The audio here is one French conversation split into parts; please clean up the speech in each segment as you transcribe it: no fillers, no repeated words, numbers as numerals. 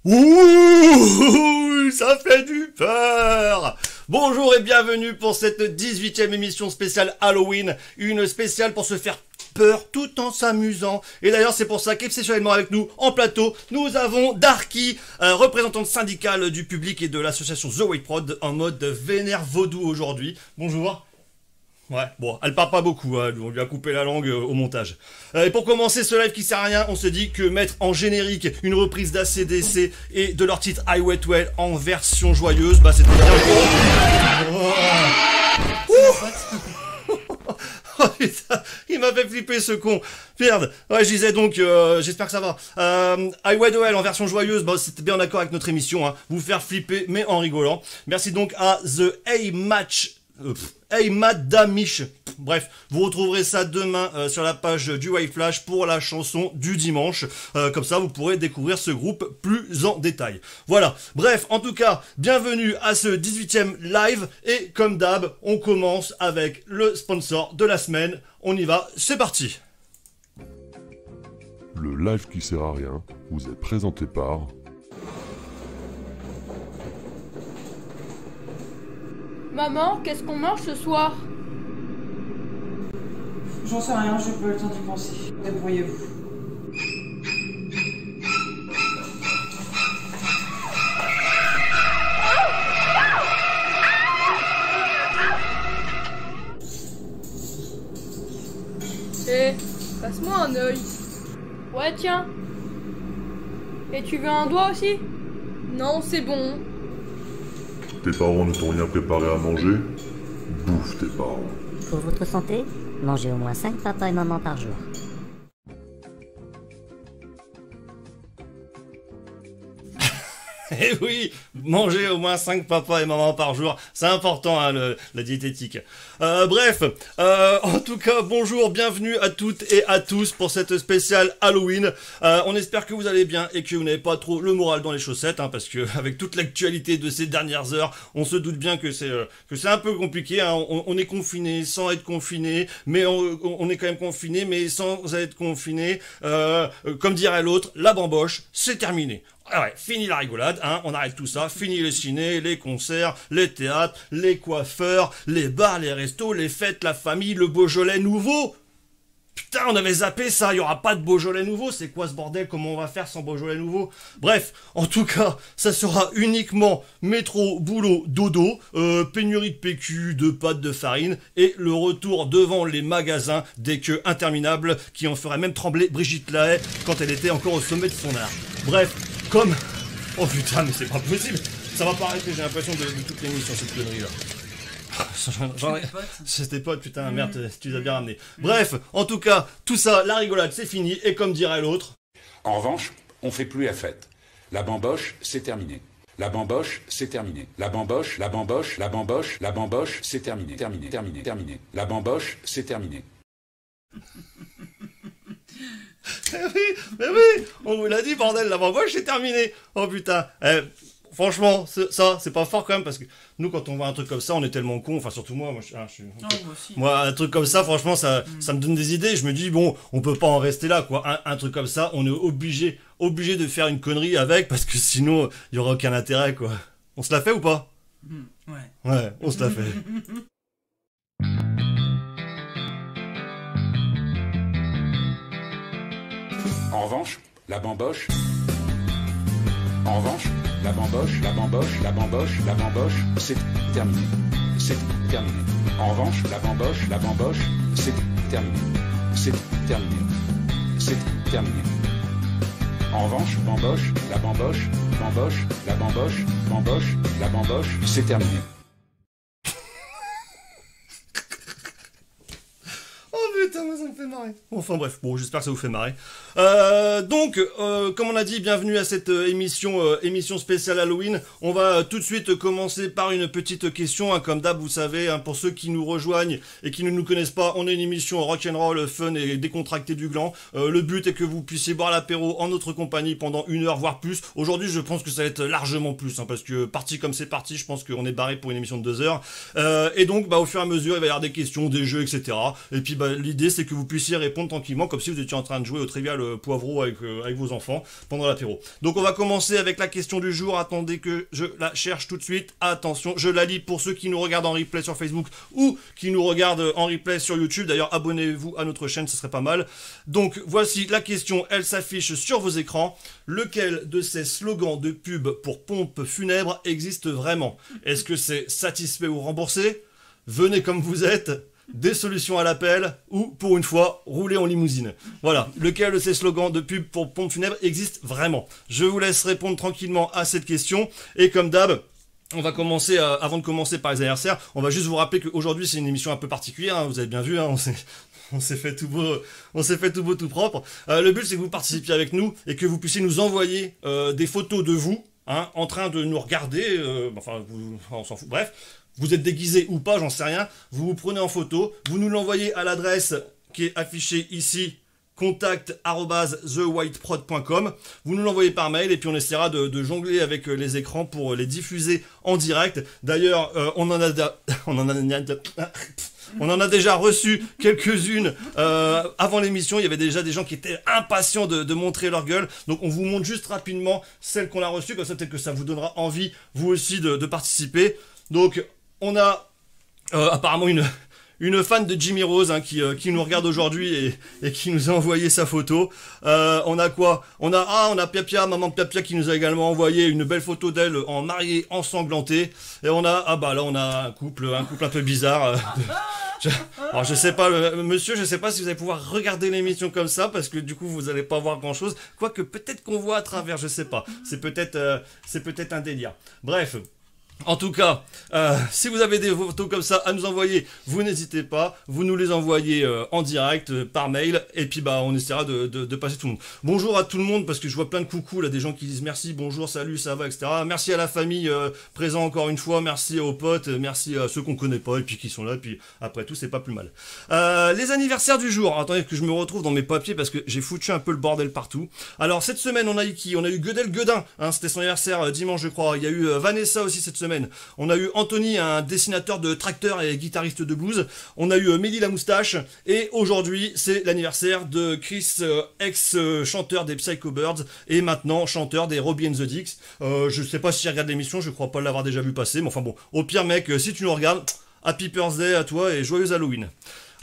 Ouh, ça fait du peur. Bonjour et bienvenue pour cette 18e émission spéciale Halloween. Une spéciale pour se faire peur tout en s'amusant. Et d'ailleurs, c'est pour ça qu'exceptionnellement avec nous en plateau, nous avons Darky, représentante syndicale du public et de l'association The White Prod en mode vénère vaudou aujourd'hui. Bonjour. Ouais, bon, elle parle pas beaucoup, hein, on lui a coupé la langue au montage. Et pour commencer ce live qui sert à rien, on se dit que mettre en générique une reprise d'ACDC et de leur titre I Wet Well en version joyeuse, bah c'était bien Oh putain, il m'a fait flipper ce con. Merde. Ouais, je disais donc, j'espère que ça va. I Wet Well en version joyeuse, bah c'était bien d'accord avec notre émission, hein, vous faire flipper mais en rigolant. Merci donc à The A-Match. Hey Madamiche. Bref, vous retrouverez ça demain sur la page du White Flash pour la chanson du dimanche. Comme ça, vous pourrez découvrir ce groupe plus en détail. Voilà. Bref, en tout cas, bienvenue à ce 18e live. Et comme d'hab, on commence avec le sponsor de la semaine. On y va, c'est parti. Le live qui sert à rien vous est présenté par... Maman, qu'est-ce qu'on mange ce soir? J'en sais rien, j'ai pas le temps d'y penser. Débrouillez-vous. Eh, passe-moi un œil. Ouais, tiens. Et tu veux un doigt aussi? Non, c'est bon. Tes parents ne t'ont rien préparé à manger? Bouffe tes parents. Pour votre santé, mangez au moins 5 papas et maman par jour. Eh oui, manger au moins 5 papas et mamans par jour, c'est important, hein, la diététique. Bref, en tout cas, bonjour, bienvenue à toutes et à tous pour cette spéciale Halloween. On espère que vous allez bien et que vous n'avez pas trop le moral dans les chaussettes, hein, parce que avec toute l'actualité de ces dernières heures, on se doute bien que c'est un peu compliqué. Hein. On est confiné sans être confiné, mais on est quand même confiné, mais sans être confiné. Comme dirait l'autre, la bamboche, c'est terminé. Ah ouais, fini la rigolade, hein, on arrête tout ça, fini les ciné, les concerts, les théâtres, les coiffeurs, les bars, les restos, les fêtes, la famille, le Beaujolais nouveau. Putain, on avait zappé ça, il y aura pas de Beaujolais nouveau, c'est quoi ce bordel, comment on va faire sans Beaujolais nouveau? Bref, en tout cas, ça sera uniquement métro, boulot, dodo, pénurie de PQ, de pâtes, de farine, et le retour devant les magasins des queues interminables qui en feraient même trembler Brigitte Lahaie quand elle était encore au sommet de son art. Bref, comme... Oh putain, mais c'est pas possible. Ça va pas arrêter, j'ai l'impression de toute l'émission, cette connerie là. C'était potes, putain, merde, tu les as bien ramenés. Bref, en tout cas, tout ça, la rigolade, c'est fini, et comme dirait l'autre... En revanche, on fait plus la fête. La bamboche, c'est terminé. La bamboche, c'est terminé. La bamboche, la bamboche, la bamboche, la bamboche, c'est terminé. Terminé, terminé, terminé. La bamboche, c'est terminé. Mais oui, on vous l'a dit, bordel, la bamboche, c'est terminé. Oh putain, franchement, ça, c'est pas fort quand même, parce que nous, quand on voit un truc comme ça, on est tellement cons, enfin surtout moi, moi, un truc comme ça, franchement, ça me donne des idées, je me dis, bon, on peut pas en rester là, quoi, un truc comme ça, on est obligé de faire une connerie avec, parce que sinon, il y aura aucun intérêt, quoi. On se la fait ou pas? Ouais. Ouais, on se la fait. En revanche, la bamboche... En revanche, la bamboche, la bamboche, la bamboche, la bamboche, c'est terminé. C'est terminé. En revanche, la bamboche, c'est terminé. C'est terminé. C'est terminé. En revanche, bamboche, la bamboche, bamboche, la bamboche, bamboche, la bamboche, c'est terminé. Oh putain, ça me fait marrer. Enfin bref, bon, j'espère que ça vous fait marrer. Donc, comme on a dit, bienvenue à cette émission spéciale Halloween. On va tout de suite commencer par une petite question, hein, comme d'hab, vous savez, hein, pour ceux qui nous rejoignent et qui ne nous connaissent pas, on est une émission rock'n'roll, fun et décontractée du gland. Le but est que vous puissiez boire l'apéro en notre compagnie pendant 1 heure, voire plus. Aujourd'hui, je pense que ça va être largement plus, hein, parce que parti comme c'est parti, je pense qu'on est barré pour une émission de 2 heures. Et donc, au fur et à mesure, il va y avoir des questions, des jeux, etc. Et puis, l'idée, c'est que vous puissiez répondre tranquillement, comme si vous étiez en train de jouer au trivial poivreau avec vos enfants pendant l'apéro. Donc on va commencer avec la question du jour. Attendez que je la cherche tout de suite. Attention, je la lis pour ceux qui nous regardent en replay sur Facebook ou qui nous regardent en replay sur YouTube. D'ailleurs, abonnez-vous à notre chaîne, ce serait pas mal. Donc voici la question, elle s'affiche sur vos écrans. Lequel de ces slogans de pub pour pompes funèbres existe vraiment? Est-ce que c'est satisfait ou remboursé? Venez comme vous êtes, des solutions à l'appel, ou pour une fois, rouler en limousine. Voilà, lequel de ces slogans de pub pour pompes funèbres existe vraiment? Je vous laisse répondre tranquillement à cette question, et comme d'hab, on va commencer, avant de commencer par les anniversaires, on va juste vous rappeler qu'aujourd'hui c'est une émission un peu particulière, hein, vous avez bien vu, hein, on s'est fait tout beau, tout propre. Le but c'est que vous participiez avec nous et que vous puissiez nous envoyer des photos de vous, hein, en train de nous regarder, on s'en fout, bref, vous êtes déguisé ou pas, j'en sais rien, vous vous prenez en photo, vous nous l'envoyez à l'adresse qui est affichée ici, contact@thewhiteprod.com. Vous nous l'envoyez par mail et puis on essaiera de jongler avec les écrans pour les diffuser en direct. D'ailleurs, on en a déjà reçu quelques-unes avant l'émission. Il y avait déjà des gens qui étaient impatients de montrer leur gueule. Donc on vous montre juste rapidement celles qu'on a reçues. Comme ça, peut-être que ça vous donnera envie, vous aussi, de participer. Donc on a apparemment une fan de Jimmy Rose, hein, qui nous regarde aujourd'hui et qui nous a envoyé sa photo. On a quoi? On a Piapia, maman de Piapia, qui nous a également envoyé une belle photo d'elle en mariée ensanglantée. Et on a, là on a un couple un peu bizarre. Alors je sais pas, monsieur, je sais pas si vous allez pouvoir regarder l'émission comme ça, parce que du coup vous allez pas voir grand chose. Quoique peut-être qu'on voit à travers, je sais pas. C'est peut-être un délire. Bref. En tout cas, si vous avez des photos comme ça à nous envoyer, vous n'hésitez pas, vous nous les envoyez en direct, par mail, et puis on essaiera de passer tout le monde. Bonjour à tout le monde, parce que je vois plein de coucous, là, des gens qui disent merci, bonjour, salut, ça va, etc. Merci à la famille présent encore une fois, merci aux potes, merci à ceux qu'on connaît pas, et puis qui sont là, et puis après tout, c'est pas plus mal. Les anniversaires du jour, attendez que je me retrouve dans mes papiers, parce que j'ai foutu un peu le bordel partout. Alors, cette semaine, on a eu qui? On a eu Guedel Guedin, hein, c'était son anniversaire dimanche, je crois. Il y a eu Vanessa aussi cette semaine. On a eu Anthony, un dessinateur de tracteurs et guitariste de blues. On a eu Mehdi la moustache. Et aujourd'hui, c'est l'anniversaire de Chris, ex-chanteur des Psycho Birds et maintenant chanteur des Robbie and the Dicks. Je sais pas si il regarde l'émission, je crois pas l'avoir déjà vu passer. Mais enfin bon, au pire mec, si tu nous regardes, Happy Birthday à toi et joyeux Halloween.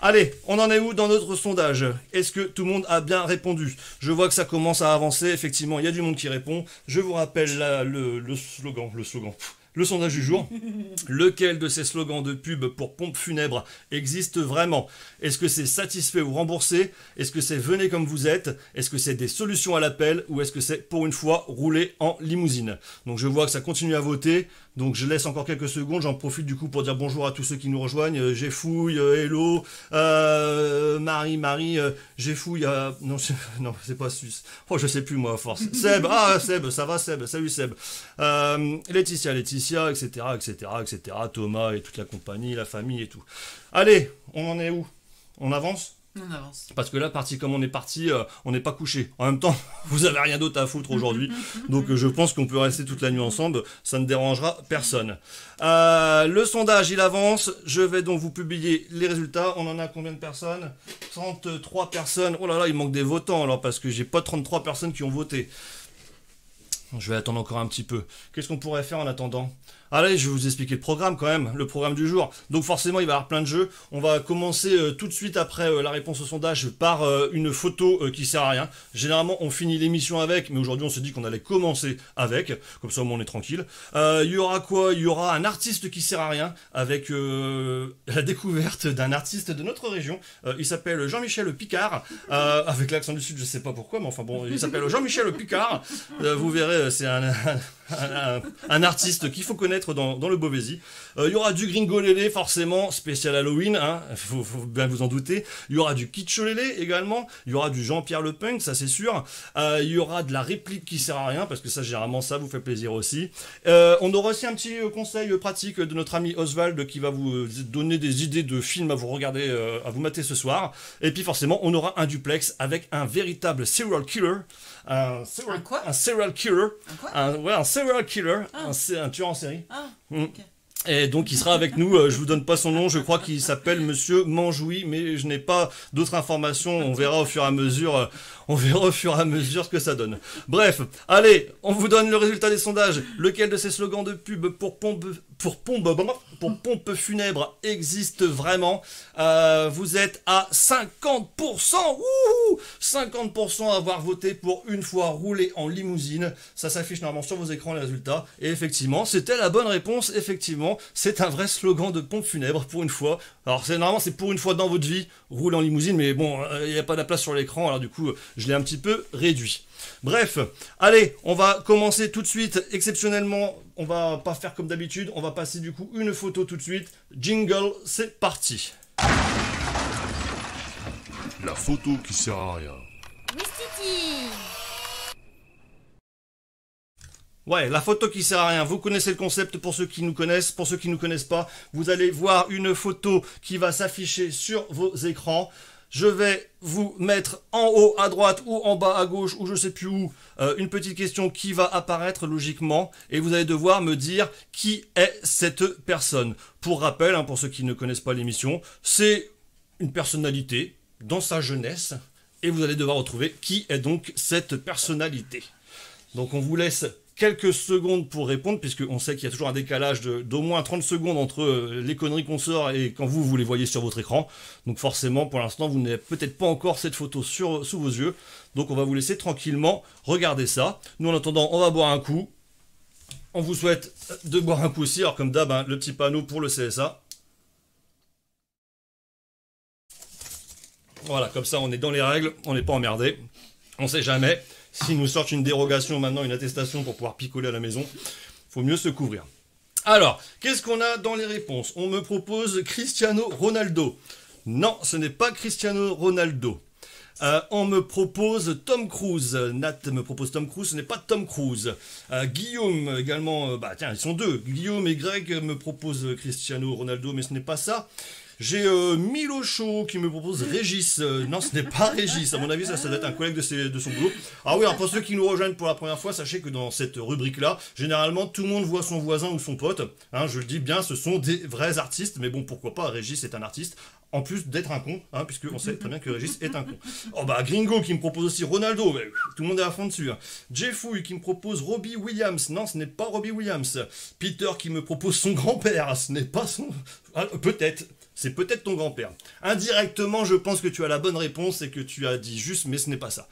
Allez, on en est où dans notre sondage? Est-ce que tout le monde a bien répondu? Je vois que ça commence à avancer, effectivement, il y a du monde qui répond. Je vous rappelle là, le slogan. Le sondage du jour. Lequel de ces slogans de pub pour pompes funèbres existe vraiment? Est-ce que c'est satisfait ou remboursé? Est-ce que c'est venez comme vous êtes? Est-ce que c'est des solutions à l'appel? Ou est-ce que c'est pour une fois rouler en limousine? Donc je vois que ça continue à voter. Donc je laisse encore quelques secondes. J'en profite du coup pour dire bonjour à tous ceux qui nous rejoignent. Géfouille, hello, Marie, Géfouille, non c'est pas Suisse. Oh je sais plus moi à force. Seb, Seb, ça va Seb, salut Seb. Laetitia, etc. Thomas et toute la compagnie, la famille et tout. Allez, on en est où? On avance? On avance. Parce que là, parti comme on est parti, on n'est pas couché. En même temps, vous avez rien d'autre à foutre aujourd'hui. Donc je pense qu'on peut rester toute la nuit ensemble. Ça ne dérangera personne. Le sondage, il avance. Je vais donc vous publier les résultats. On en a combien de personnes? 33 personnes. Oh là là, il manque des votants alors, parce que j'ai pas 33 personnes qui ont voté. Je vais attendre encore un petit peu. Qu'est-ce qu'on pourrait faire en attendant? Allez, je vais vous expliquer le programme quand même, le programme du jour. Donc forcément, il va y avoir plein de jeux. On va commencer tout de suite après la réponse au sondage par une photo qui sert à rien. Généralement, on finit l'émission avec, mais aujourd'hui, on s'est dit qu'on allait commencer avec. Comme ça, au moins, on est tranquille. Il y aura quoi? Il y aura un artiste qui sert à rien avec la découverte d'un artiste de notre région. Il s'appelle Jean-Michel Picard. Avec l'accent du Sud, je sais pas pourquoi, mais enfin bon, il s'appelle Jean-Michel Picard. Vous verrez, c'est un artiste qu'il faut connaître dans le Beauvaisis. Il y aura du Gringolélé, forcément, spécial Halloween, hein, faut bien vous en douter. Il y aura du Kitscholélé également. Il y aura du Jean-Pierre Le Punk, ça c'est sûr. Il y aura de la réplique qui sert à rien, parce que ça, généralement, ça vous fait plaisir aussi. On aura aussi un petit conseil pratique de notre ami Oswald qui va vous donner des idées de films à vous regarder, à vous mater ce soir. Et puis forcément, on aura un duplex avec un véritable serial killer. Un serial killer. Un quoi? Un serial killer. Ah. Un tueur en série. Ah, Mm. ok. Et donc il sera avec nous, je vous donne pas son nom, je crois qu'il s'appelle Monsieur Manjoui, mais je n'ai pas d'autres informations, on verra au fur et à mesure, ce que ça donne. Bref, allez, on vous donne le résultat des sondages. Lequel de ces slogans de pub pour pompe funèbre existe vraiment? Vous êtes à 50%, 50% à avoir voté pour une fois rouler en limousine. Ça s'affiche normalement sur vos écrans les résultats. Et effectivement, c'était la bonne réponse, effectivement. C'est un vrai slogan de pompe funèbre pour une fois. Alors normalement c'est pour une fois dans votre vie, rouler en limousine, mais bon, il n'y a pas de place sur l'écran, alors du coup je l'ai un petit peu réduit. Bref, allez, on va commencer tout de suite, exceptionnellement, on va pas faire comme d'habitude, on va passer du coup une photo tout de suite. Jingle, c'est parti. La photo qui sert à rien. Ouais, la photo qui sert à rien. Vous connaissez le concept pour ceux qui nous connaissent. Pour ceux qui ne nous connaissent pas, vous allez voir une photo qui va s'afficher sur vos écrans. Je vais vous mettre en haut à droite ou en bas à gauche ou je sais plus où une petite question qui va apparaître logiquement et vous allez devoir me dire qui est cette personne. Pour rappel, pour ceux qui ne connaissent pas l'émission, c'est une personnalité dans sa jeunesse et vous allez devoir retrouver qui est donc cette personnalité. Donc on vous laisse quelques secondes pour répondre, puisqu'on sait qu'il y a toujours un décalage d'au moins 30 secondes entre les conneries qu'on sort et quand vous les voyez sur votre écran. Donc forcément, pour l'instant, vous n'avez peut-être pas encore cette photo sous vos yeux. Donc on va vous laisser tranquillement regarder ça. Nous, en attendant, on va boire un coup. On vous souhaite de boire un coup aussi. Alors comme d'hab, le petit panneau pour le CSA. Voilà, comme ça, on est dans les règles, on n'est pas emmerdé. On sait jamais. S'ils nous sortent une dérogation maintenant, une attestation pour pouvoir picoler à la maison, faut mieux se couvrir. Alors, qu'est-ce qu'on a dans les réponses? On me propose Cristiano Ronaldo. Non, ce n'est pas Cristiano Ronaldo. On me propose Tom Cruise. Nat me propose Tom Cruise, ce n'est pas Tom Cruise. Guillaume également, tiens, ils sont deux. Guillaume et Greg me proposent Cristiano Ronaldo, mais ce n'est pas ça. J'ai Milocho qui me propose Régis. Non, ce n'est pas Régis. À mon avis, ça doit être un collègue de son boulot. Ah oui, alors pour ceux qui nous rejoignent pour la première fois, sachez que dans cette rubrique-là, généralement, tout le monde voit son voisin ou son pote. Je le dis bien, ce sont des vrais artistes. Mais bon, pourquoi pas, Régis est un artiste. En plus d'être un con, puisqu'on sait très bien que Régis est un con. Oh Gringo qui me propose aussi Ronaldo. Mais, tout le monde est à fond dessus. Jeffouille qui me propose Robbie Williams. Non, ce n'est pas Robbie Williams. Peter qui me propose son grand-père. Ce n'est pas son... peut-être. C'est peut-être ton grand-père. Indirectement, je pense que tu as la bonne réponse et que tu as dit juste, mais ce n'est pas ça.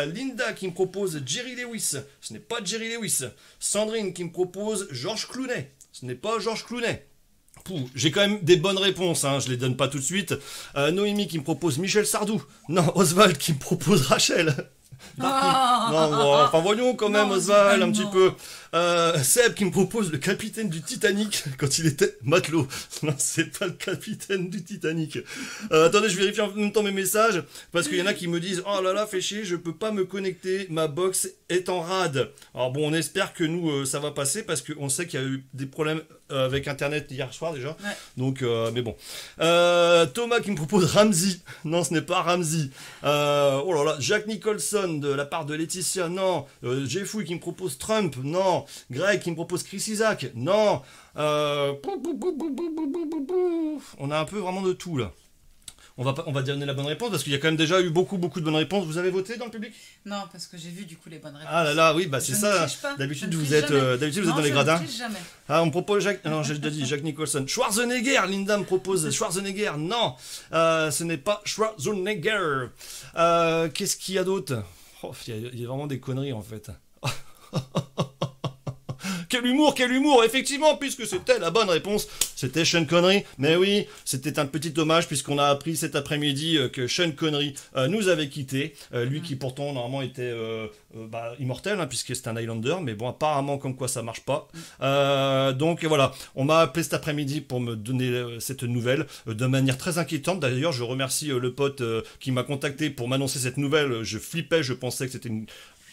Linda qui me propose Jerry Lewis. Ce n'est pas Jerry Lewis. Sandrine qui me propose George Clooney. Ce n'est pas George Clooney. J'ai quand même des bonnes réponses, je les donne pas tout de suite. Noémie qui me propose Michel Sardou. Non, Oswald qui me propose Rachel. Enfin voyons quand même Oswald un petit peu. Seb qui me propose le capitaine du Titanic quand il était matelot. Non, c'est pas le capitaine du Titanic. Attendez, je vérifie en même temps mes messages parce qu'il y en a qui me disent oh là là, fais chier, je peux pas me connecter, ma box est en rade. Alors bon, on espère que nous ça va passer parce qu'on sait qu'il y a eu des problèmes avec internet hier soir déjà. Ouais. Donc mais bon. Thomas qui me propose Ramsey. Non, ce n'est pas Ramsey. Oh là là, Jack Nicholson de la part de Laetitia. Non. Jeffouille qui me propose Trump. Non. Greg qui me propose Chris Isaac. Non. On a un peu vraiment de tout là. On va donner la bonne réponse parce qu'il y a quand même déjà eu beaucoup de bonnes réponses. Vous avez voté dans le public? Non, parce que j'ai vu du coup les bonnes réponses. Ah là là, oui, c'est ça. D'habitude vous êtes dans les gradins. Jamais. On me propose non, j'ai déjà dit Jack Nicholson. Schwarzenegger, Linda me propose Schwarzenegger. Non, ce n'est pas Schwarzenegger. Qu'est-ce qu'il y a d'autre? Il y a vraiment des conneries en fait. Quel humour, effectivement, puisque c'était la bonne réponse, c'était Sean Connery. Mais oui, c'était un petit hommage, puisqu'on a appris cet après-midi que Sean Connery nous avait quittés. Lui qui pourtant, normalement, était immortel, puisque c'est un Highlander, mais bon, apparemment, comme quoi ça marche pas. Donc voilà, on m'a appelé cet après-midi pour me donner cette nouvelle, de manière très inquiétante. D'ailleurs, je remercie le pote qui m'a contacté pour m'annoncer cette nouvelle. Je flippais, je pensais que c'était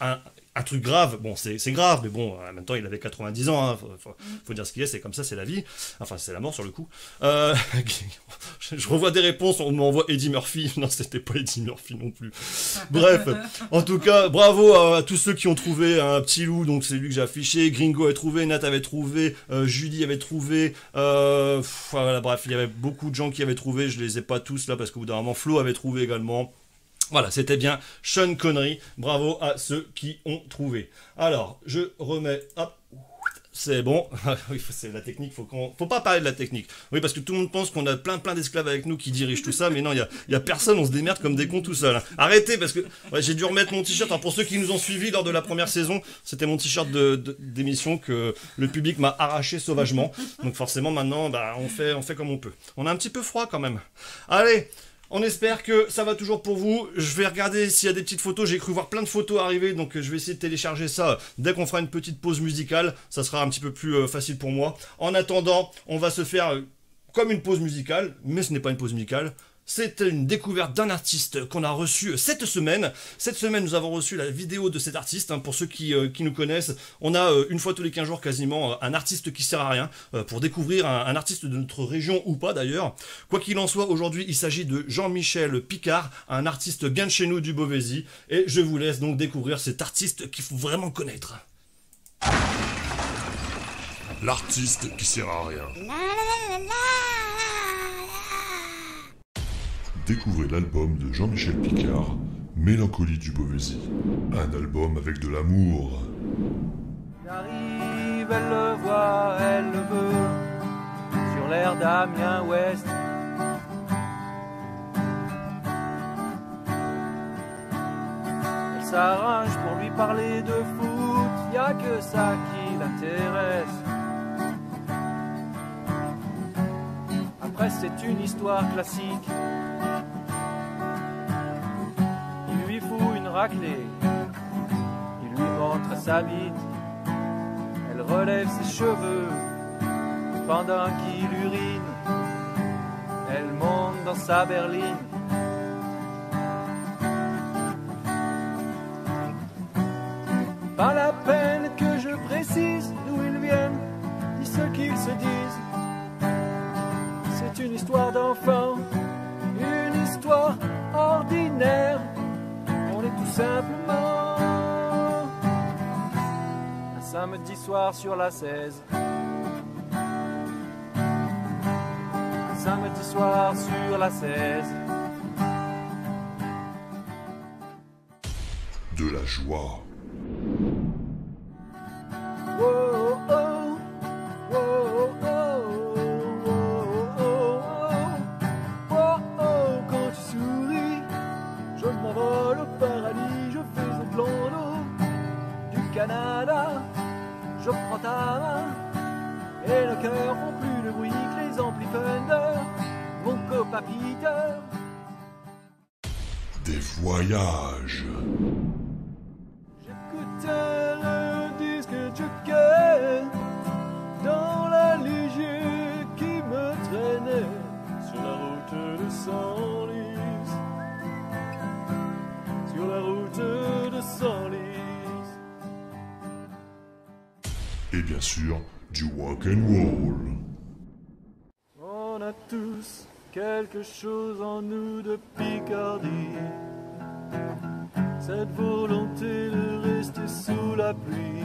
un un truc grave, bon c'est grave, mais bon, en même temps il avait 90 ans, hein, faut dire ce qu'il est, c'est comme ça, c'est la vie, enfin c'est la mort sur le coup. Je revois des réponses, on m'envoie Eddie Murphy, non c'était pas Eddie Murphy non plus. Bref, en tout cas, bravo à tous ceux qui ont trouvé un petit loup, donc c'est lui que j'ai affiché, Gringo avait trouvé, Nat avait trouvé, Julie avait trouvé, voilà, bref, il y avait beaucoup de gens qui avaient trouvé, je les ai pas tous là parce qu'au bout d'un moment Flo avait trouvé également. Voilà, c'était bien Sean Connery. Bravo à ceux qui ont trouvé. Alors, je remets... Hop, c'est bon. Oui, c'est la technique, faut pas parler de la technique. Oui, parce que tout le monde pense qu'on a plein d'esclaves avec nous qui dirigent tout ça, mais non, il y a personne, on se démerde comme des cons tout seul. Hein. Arrêtez, parce que ouais, j'ai dû remettre mon t-shirt. Alors, pour ceux qui nous ont suivis lors de la première saison, c'était mon t-shirt d'émission que le public m'a arraché sauvagement. Donc forcément, maintenant, bah, on fait comme on peut. On a un petit peu froid quand même. Allez, on espère que ça va toujours pour vous. Je vais regarder s'il y a des petites photos. J'ai cru voir plein de photos arriver, donc je vais essayer de télécharger ça dès qu'on fera une petite pause musicale. Ça sera un petit peu plus facile pour moi. En attendant, on va se faire comme une pause musicale, mais ce n'est pas une pause musicale. C'est une découverte d'un artiste qu'on a reçu cette semaine. Cette semaine, nous avons reçu la vidéo de cet artiste. Hein, pour ceux qui nous connaissent, on a une fois tous les 15 jours quasiment un artiste qui sert à rien pour découvrir un artiste de notre région ou pas d'ailleurs. Quoi qu'il en soit, aujourd'hui, il s'agit de Jean-Michel Picard, un artiste bien de chez nous du Beauvaisis. Et je vous laisse donc découvrir cet artiste qu'il faut vraiment connaître. L'artiste qui sert à rien. Découvrez l'album de Jean-Michel Picard, Mélancolie du Beauvaisis. Un album avec de l'amour. J'arrive, elle le voit, elle le veut, sur l'air d'Amiens Ouest. Elle s'arrange pour lui parler de foot, y a que ça qui l'intéresse. Après c'est une histoire classique. Raclée. Il lui montre sa bite, elle relève ses cheveux pendant qu'il urine, elle monte dans sa berline. Pas la peine que je précise d'où ils viennent, ni ce qu'ils se disent. C'est une histoire d'enfant, une histoire ordinaire. On est tout simplement un samedi soir sur la 16. Un samedi soir sur la 16. De la joie. Oh, oh, oh. Oh, oh, oh. Oh, oh, oh. Quand tu souris, je m'envole au paradis, je fais un plan d'eau du Canada. Je prends ta main et nos cœurs font plus de bruit que les amplis Fender, mon copain Peter. Des voyages. J'écoutais le disque Joker dans la Ligier qui me traînait sur la route de Senlis. Sur la route de Senlis. Et bien sûr, du rock and roll. On a tous quelque chose en nous de Picardie. Cette volonté de rester sous la pluie.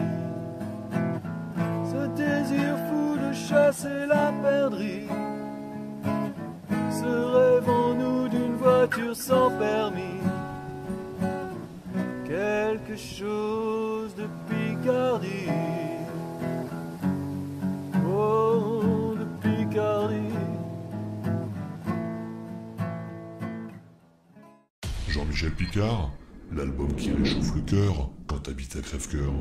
Ce désir fou de chasser la perdrix. Ce rêve en nous d'une voiture sans permis. Quelque chose de Picardie. Oh, de Picardie. Jean-Michel Picard, l'album qui réchauffe le cœur quand t'habites à Crèvecoeur.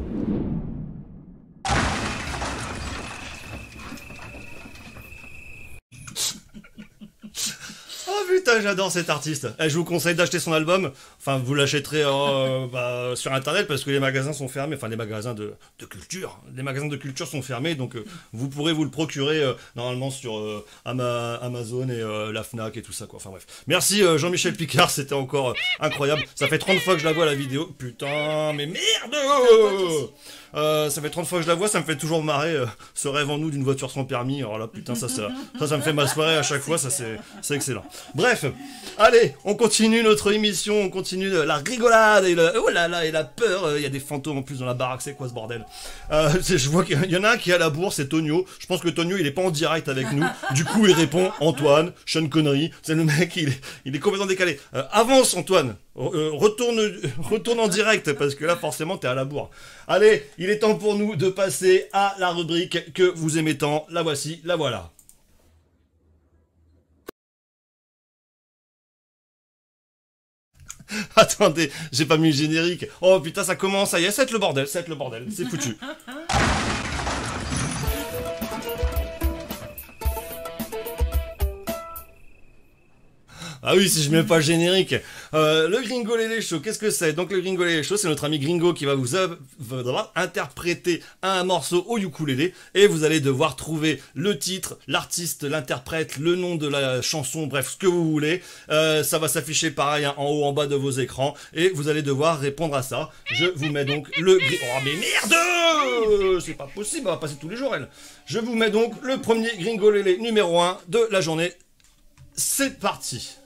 Oh putain, j'adore cet artiste. Eh, je vous conseille d'acheter son album. Enfin, vous l'achèterez sur internet parce que les magasins sont fermés. Enfin, les magasins de culture. Les magasins de culture sont fermés, donc vous pourrez vous le procurer normalement sur Amazon et la Fnac et tout ça, quoi. Enfin bref. Merci Jean-Michel Picard, c'était encore incroyable. Ça fait 30 fois que je la vois la vidéo. Putain, mais merde. Ça fait 30 fois que je la vois, ça me fait toujours marrer ce rêve en nous d'une voiture sans permis. Alors là, putain, ça me fait ma soirée à chaque fois, ça c'est excellent. Bref, allez, on continue notre émission, on continue la rigolade et oh là là, et la peur. Il y a des fantômes en plus dans la baraque, c'est quoi ce bordel? Je vois qu'il y en a un qui est à la bourre, c'est Tonio. Je pense que Tonio, il est pas en direct avec nous. Du coup, il répond Antoine, Sean Connery. C'est le mec, il est complètement décalé. Avance, Antoine. Retourne en direct parce que là forcément t'es à la bourre. Allez, il est temps pour nous de passer à la rubrique que vous aimez tant. La voici, la voilà. Attendez, j'ai pas mis le générique. Oh putain, ça commence, ça y est, c'est le bordel, c'est foutu. Ah oui, si je mets pas le générique. Le Gringolélé Show, qu'est-ce que c'est? Donc le Gringolélé Show, c'est notre ami Gringo qui va vous interpréter un morceau au ukulélé et vous allez devoir trouver le titre, l'artiste, l'interprète, le nom de la chanson, bref, ce que vous voulez. Ça va s'afficher pareil en haut, en bas de vos écrans et vous allez devoir répondre à ça. Je vous mets donc le... Oh mais merde! C'est pas possible, on va passer tous les jours, elle. Je vous mets donc le premier Gringolélé numéro 1 de la journée. C'est parti!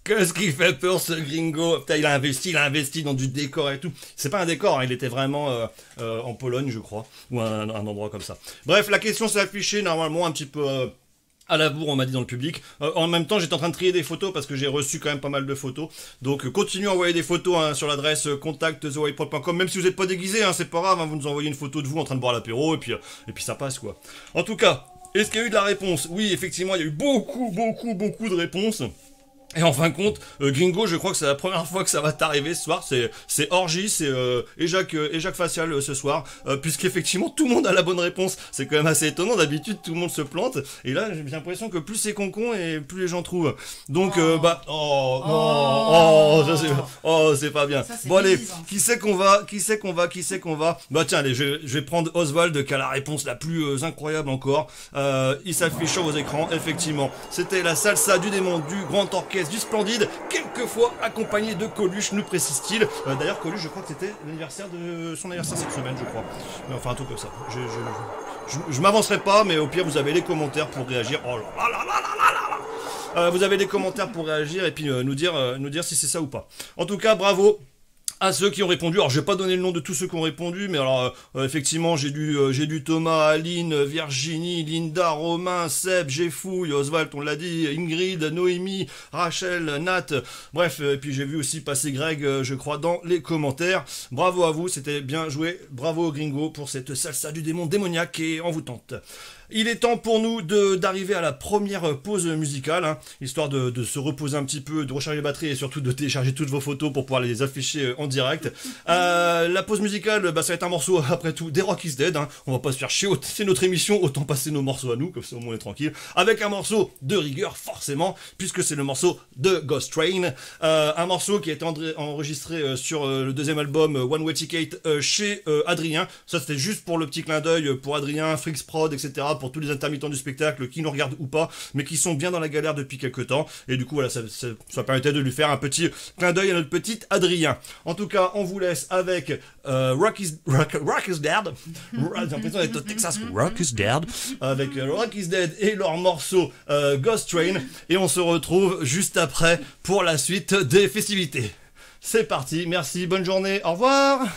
Qu'est-ce qui fait peur ce Gringo? Putain, il a investi dans du décor et tout. C'est pas un décor, hein, il était vraiment en Pologne, je crois, ou un endroit comme ça. Bref, la question s'est affichée normalement un petit peu à la bourre, on m'a dit dans le public. En même temps, j'étais en train de trier des photos parce que j'ai reçu quand même pas mal de photos. Donc, continuez à envoyer des photos hein, sur l'adresse contact@thewaypod.com. Même si vous n'êtes pas déguisé, hein, c'est pas grave. Hein, vous nous envoyez une photo de vous en train de boire l'apéro et puis ça passe quoi. En tout cas, est-ce qu'il y a eu de la réponse? Oui, effectivement, il y a eu beaucoup de réponses. Et en fin de compte, Gringo, je crois que c'est la première fois que ça va t'arriver ce soir. C'est orgie, c'est éjac facial ce soir, puisqu'effectivement tout le monde a la bonne réponse. C'est quand même assez étonnant. D'habitude, tout le monde se plante. Et là, j'ai l'impression que plus c'est con et plus les gens trouvent. Donc, c'est pas bien. Ça, bon allez, médisant. qui c'est qu'on va? Bah tiens, allez, je vais prendre Oswald qui a la réponse la plus incroyable encore. Il s'affiche sur vos écrans. Effectivement, c'était la salsa du démon du grand orchestre du Splendide, quelquefois accompagné de Coluche, nous précise-t-il. D'ailleurs, Coluche, je crois que c'était son anniversaire cette semaine, je crois. Mais enfin, un truc comme ça. Je m'avancerai pas, mais au pire, vous avez les commentaires pour réagir. Oh là là là là là là. Vous avez des commentaires pour réagir et puis nous dire si c'est ça ou pas. En tout cas, bravo à ceux qui ont répondu. Alors, je vais pas donner le nom de tous ceux qui ont répondu, mais alors, effectivement, j'ai du Thomas, Aline, Virginie, Linda, Romain, Seb, Jeffouille, Oswald, on l'a dit, Ingrid, Noémie, Rachel, Nat, bref, et puis j'ai vu aussi passer Greg, je crois, dans les commentaires. Bravo à vous, c'était bien joué. Bravo Gringo pour cette salsa du démon démoniaque et envoûtante. Il est temps pour nous d'arriver à la première pause musicale, hein, histoire de se reposer un petit peu, de recharger les batteries et surtout de télécharger toutes vos photos pour pouvoir les afficher en direct. La pause musicale, ça va être un morceau après tout des Rock is Dead, hein. On va pas se faire chier, c'est notre émission, autant passer nos morceaux à nous, comme ça au moins on est tranquille, avec un morceau de rigueur forcément, puisque c'est le morceau de Ghost Train, un morceau qui a été enregistré sur le deuxième album One Way Ticket chez Adrien. Ça c'était juste pour le petit clin d'œil pour Adrien, Frix Prod, etc., pour tous les intermittents du spectacle qui nous regardent ou pas, mais qui sont bien dans la galère depuis quelques temps, et du coup voilà, ça permettait de lui faire un petit clin d'œil à notre petit Adrien. En tout cas, on vous laisse avec Rock is Dead. J'ai l'impression d'être au Texas. Rock is Dead. Avec Rock is Dead et leur morceau Ghost Train. Et on se retrouve juste après pour la suite des festivités. C'est parti, merci, bonne journée, au revoir.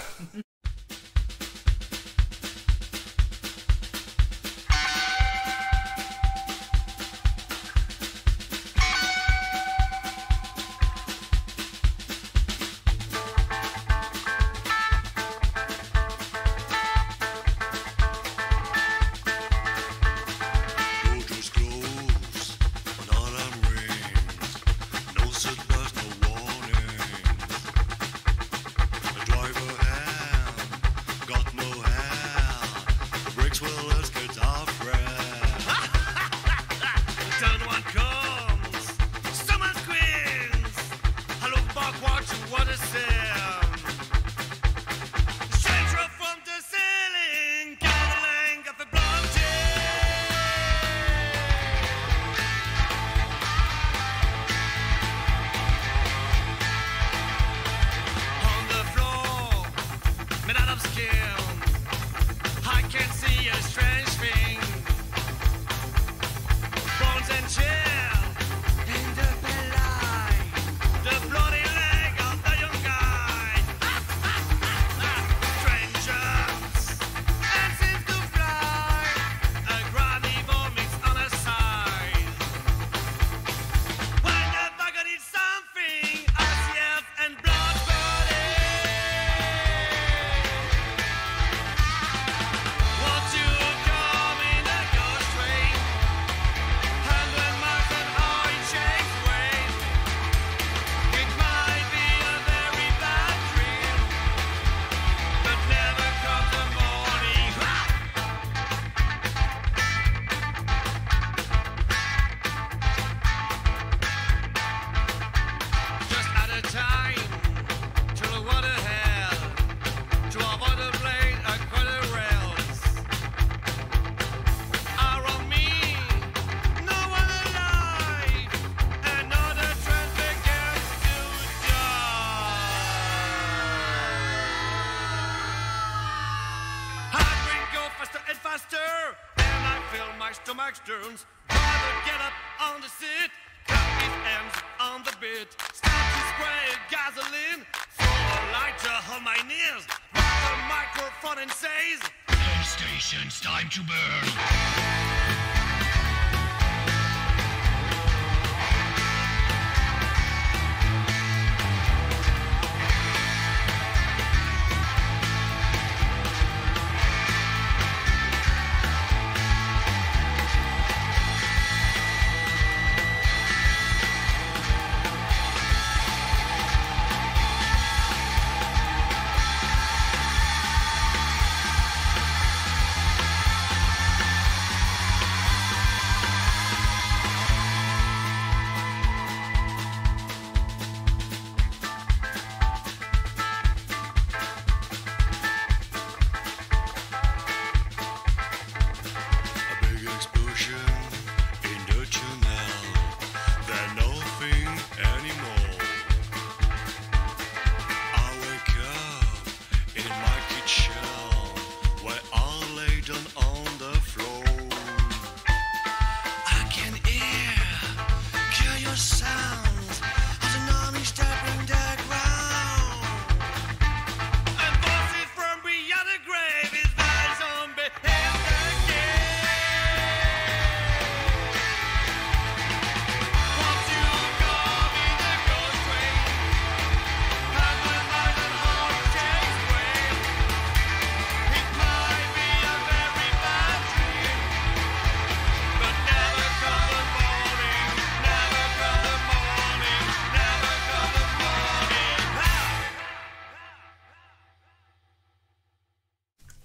Doors close, but alarm rings. No setbacks, no warnings. The driver hand got no hand. The brakes will escort our friend. Turn one comes, someone screams. I look back, watching what is there. Stranger from the ceiling, gathering of the blonde. On the floor, made out of skin, I can see a strange thing. Bones and chair in the light, the bloody leg of the young guy. Strangers and seems to fly. A gravity vomits on a side. When the bugger needs something, ICF and blood burning. Won't you come in a ghost train? 100 miles an hour in shakes weight. It might be a very bad dream, but never comes the morning. Just at a time to look what ahead, to avoid the blade across the rails. Around me, no one alive. Another train begins to die. Heart rate go faster and faster, and I feel my stomach turns. Driver, get up on the seat, clap his hands on the bit, start to spray gasoline, throw a lighter on my knees, grab the microphone and says, PlayStation's time to burn.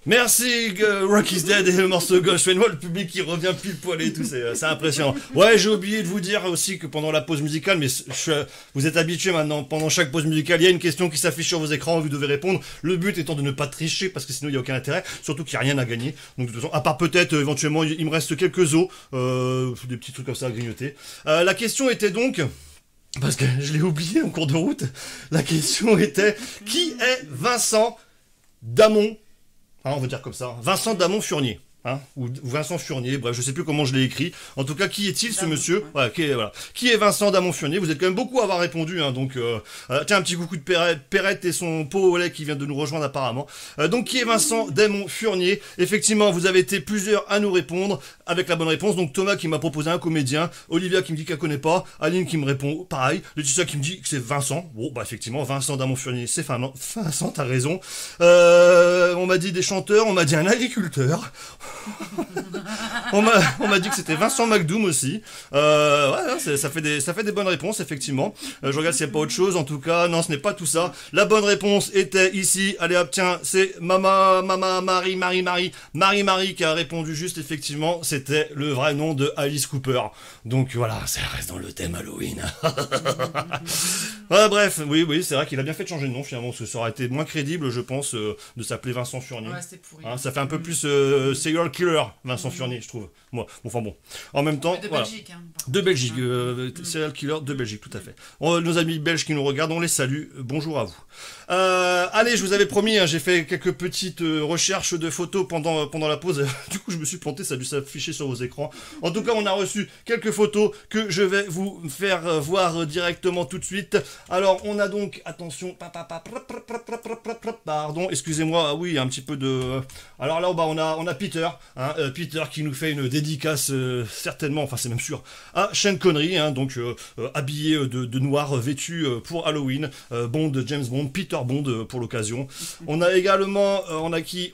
Merci Rock is Dead et le morceau gauche. Fais-moi le public qui revient pile poil et tout, c'est impressionnant. Ouais, j'ai oublié de vous dire aussi que pendant la pause musicale, mais vous êtes habitués maintenant, pendant chaque pause musicale, il y a une question qui s'affiche sur vos écrans, vous devez répondre. Le but étant de ne pas tricher parce que sinon il n'y a aucun intérêt, surtout qu'il n'y a rien à gagner. Donc de toute façon, à part peut-être éventuellement, il me reste quelques os, des petits trucs comme ça à grignoter. La question était donc... Parce que je l'ai oublié en cours de route. La question était, qui est Vincent Damon? On va dire comme ça. Vincent Damon-Fournier. Ou Vincent Fournier, bref, je sais plus comment je l'ai écrit. En tout cas, qui est-il ce monsieur? Voilà, qui est Vincent Damon-Fournier? Vous êtes quand même beaucoup à avoir répondu, donc tiens, un petit coucou de Perrette et son pot au lait qui vient de nous rejoindre apparemment. Donc qui est Vincent Damon-Fournier? Effectivement, vous avez été plusieurs à nous répondre avec la bonne réponse. Donc Thomas qui m'a proposé un comédien, Olivia qui me dit qu'elle connaît pas, Aline qui me répond pareil, Laetitia qui me dit que c'est Vincent. Bon, bah effectivement, Vincent Damon-Fournier, c'est Vincent, t'as raison. On m'a dit des chanteurs, on m'a dit un agriculteur. on m'a dit que c'était Vincent McDoom aussi. Ça fait des bonnes réponses effectivement. Je regarde s'il n'y a pas autre chose. En tout cas, non, ce n'est pas tout ça. La bonne réponse était ici. Allez hop, tiens, c'est Marie qui a répondu juste effectivement. C'était le vrai nom de Alice Cooper. Donc voilà, ça reste dans le thème Halloween. Bref, oui, c'est vrai qu'il a bien fait de changer de nom finalement, parce que ça aurait été moins crédible, je pense, de s'appeler Vincent Fournier. Ouais, c'était pourri. Ça fait un peu plus serial killer, Vincent Fournier, je trouve. Moi, enfin bon. En même temps, de voilà. Belgique, De Belgique, serial killer de Belgique, tout à fait. Nos amis belges qui nous regardent, on les salue. Bonjour à vous. Allez, je vous avais promis, j'ai fait quelques petites recherches de photos pendant la pause. Du coup, je me suis planté, ça a dû s'afficher sur vos écrans. En tout cas, on a reçu quelques photos que je vais vous faire voir directement tout de suite. Alors, on a donc, attention, pardon, excusez-moi, oui, un petit peu de... Alors là, on a Peter, Peter qui nous fait une dédicace, certainement, enfin c'est même sûr, à Sean Connery, donc habillé de noir, vêtu pour Halloween, Bond, James Bond, Peter Bond pour l'occasion. On a également, on a un petit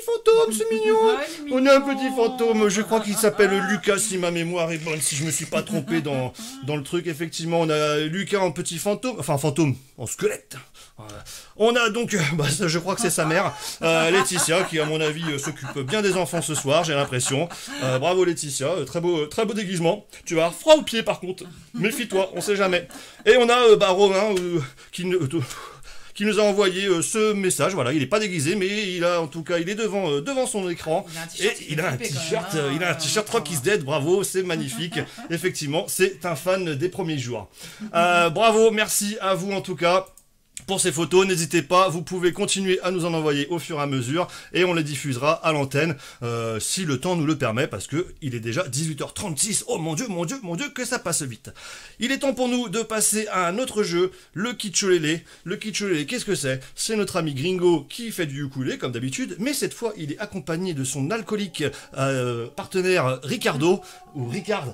fantôme, c'est mignon. On a un petit fantôme, je crois qu'il s'appelle Lucas, si ma mémoire est bonne, si je me suis pas trompé dans le truc, effectivement, on a Lucas en petit fantôme, enfin fantôme en squelette. Voilà. On a donc, je crois que c'est sa mère, Laetitia, qui à mon avis s'occupe bien des enfants ce soir, j'ai l'impression. Bravo Laetitia, très beau déguisement. Tu vas avoir froid aux pieds par contre, méfie-toi, on sait jamais. Et on a Romain qui nous a envoyé ce message. Voilà, il est pas déguisé, mais il est devant son écran et il a un t-shirt Rock is Dead. Bravo, c'est magnifique. Effectivement, c'est un fan des premiers jours. Bravo, merci à vous en tout cas. Pour ces photos, n'hésitez pas, vous pouvez continuer à nous en envoyer au fur et à mesure et on les diffusera à l'antenne si le temps nous le permet parce que il est déjà 18h36. Oh mon dieu que ça passe vite. Il est temps pour nous de passer à un autre jeu, le Kitcholélé. Le Kitcholélé, qu'est-ce que c'est? C'est notre ami Gringo qui fait du ukulélé comme d'habitude, mais cette fois il est accompagné de son alcoolique partenaire Ricardo, ou Ricardo,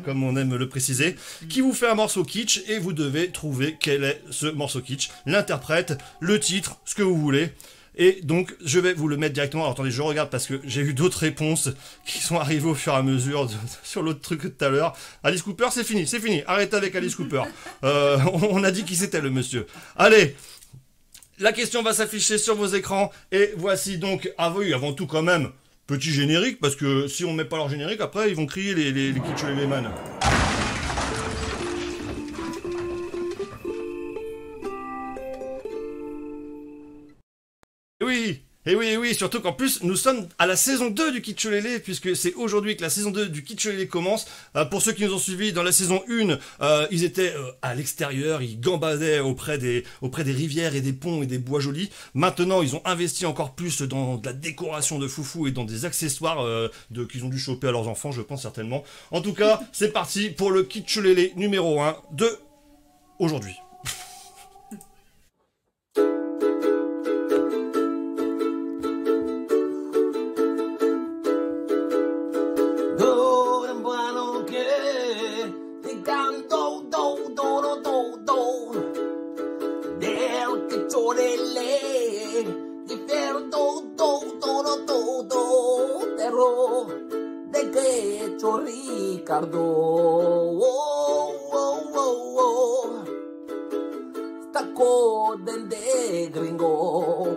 comme on aime le préciser, qui vous fait un morceau kitsch et vous devez trouver quel est ce morceau kitsch. L'interprète, le titre, ce que vous voulez. Et donc, je vais vous le mettre directement. Alors, attendez, je regarde parce que j'ai eu d'autres réponses qui sont arrivées au fur et à mesure sur l'autre truc de tout à l'heure. Alice Cooper, c'est fini. Arrêtez avec Alice Cooper. On a dit qui c'était le monsieur. Allez, la question va s'afficher sur vos écrans. Et voici donc, avant tout quand même, petit générique, parce que si on met pas leur générique, après, ils vont crier les Kitcholélé-man. Oui, surtout qu'en plus, nous sommes à la saison 2 du Kitcholélé, puisque c'est aujourd'hui que la saison 2 du Kitcholélé commence. Pour ceux qui nous ont suivis dans la saison 1, ils étaient à l'extérieur, ils gambadaient auprès des rivières et des ponts et des bois jolis. Maintenant, ils ont investi encore plus dans de la décoration de foufou et dans des accessoires qu'ils ont dû choper à leurs enfants, je pense certainement. En tout cas, c'est parti pour le Kitcholélé numéro 1 de aujourd'hui. Ricardo, stacco del de gringo,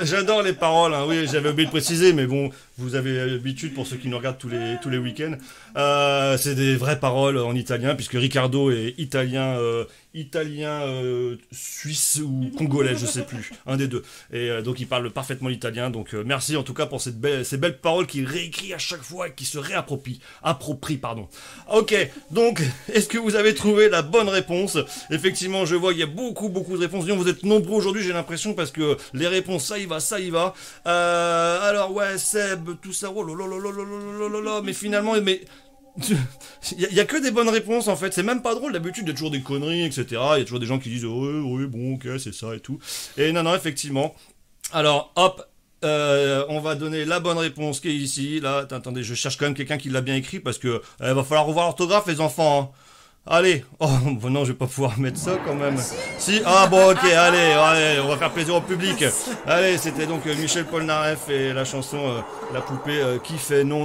J'adore les paroles, hein. Oui, j'avais oublié de préciser, mais bon, vous avez l'habitude pour ceux qui nous regardent tous les week-ends. C'est des vraies paroles en italien, puisque Ricardo est italien, suisse ou congolais, je sais plus, un des deux. Et donc il parle parfaitement l'italien. Donc merci en tout cas pour ces belles paroles qu'il réécrit à chaque fois et qui se réapproprie. Pardon. Ok, donc est-ce que vous avez trouvé la bonne réponse? Effectivement, je vois qu'il y a beaucoup de réponses. Disons, vous êtes nombreux aujourd'hui, j'ai l'impression, parce que les réponses, ça y va. Alors ouais, Seb, tout ça, oh là, mais finalement, il y a que des bonnes réponses en fait, c'est même pas drôle. D'habitude il y a toujours des conneries, etc. Il y a toujours des gens qui disent oui, bon, ok, c'est ça et tout. Et non, effectivement. Alors hop, on va donner la bonne réponse qui est ici. Là, attendez, je cherche quand même quelqu'un qui l'a bien écrit parce que va falloir revoir l'orthographe, les enfants, hein. Allez, bon, non, je vais pas pouvoir mettre ça quand même. Si, bon, ok, allez, on va faire plaisir au public. Allez, c'était donc Michel Polnareff et la chanson La poupée qui fait non.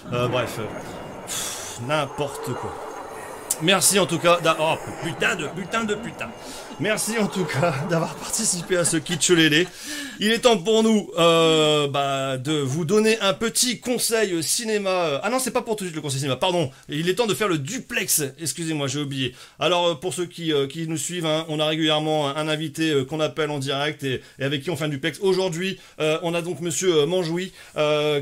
Bref, n'importe quoi. Merci en tout cas putain. Merci en tout cas d'avoir participé à ce kitsch lélé. Il est temps pour nous de vous donner un petit conseil cinéma. Ah non, c'est pas pour tout de suite le conseil cinéma, pardon. Il est temps de faire le duplex. Excusez-moi, j'ai oublié. Alors pour ceux qui nous suivent, hein, on a régulièrement un invité qu'on appelle en direct et avec qui on fait un duplex. Aujourd'hui, on a donc monsieur Manjoui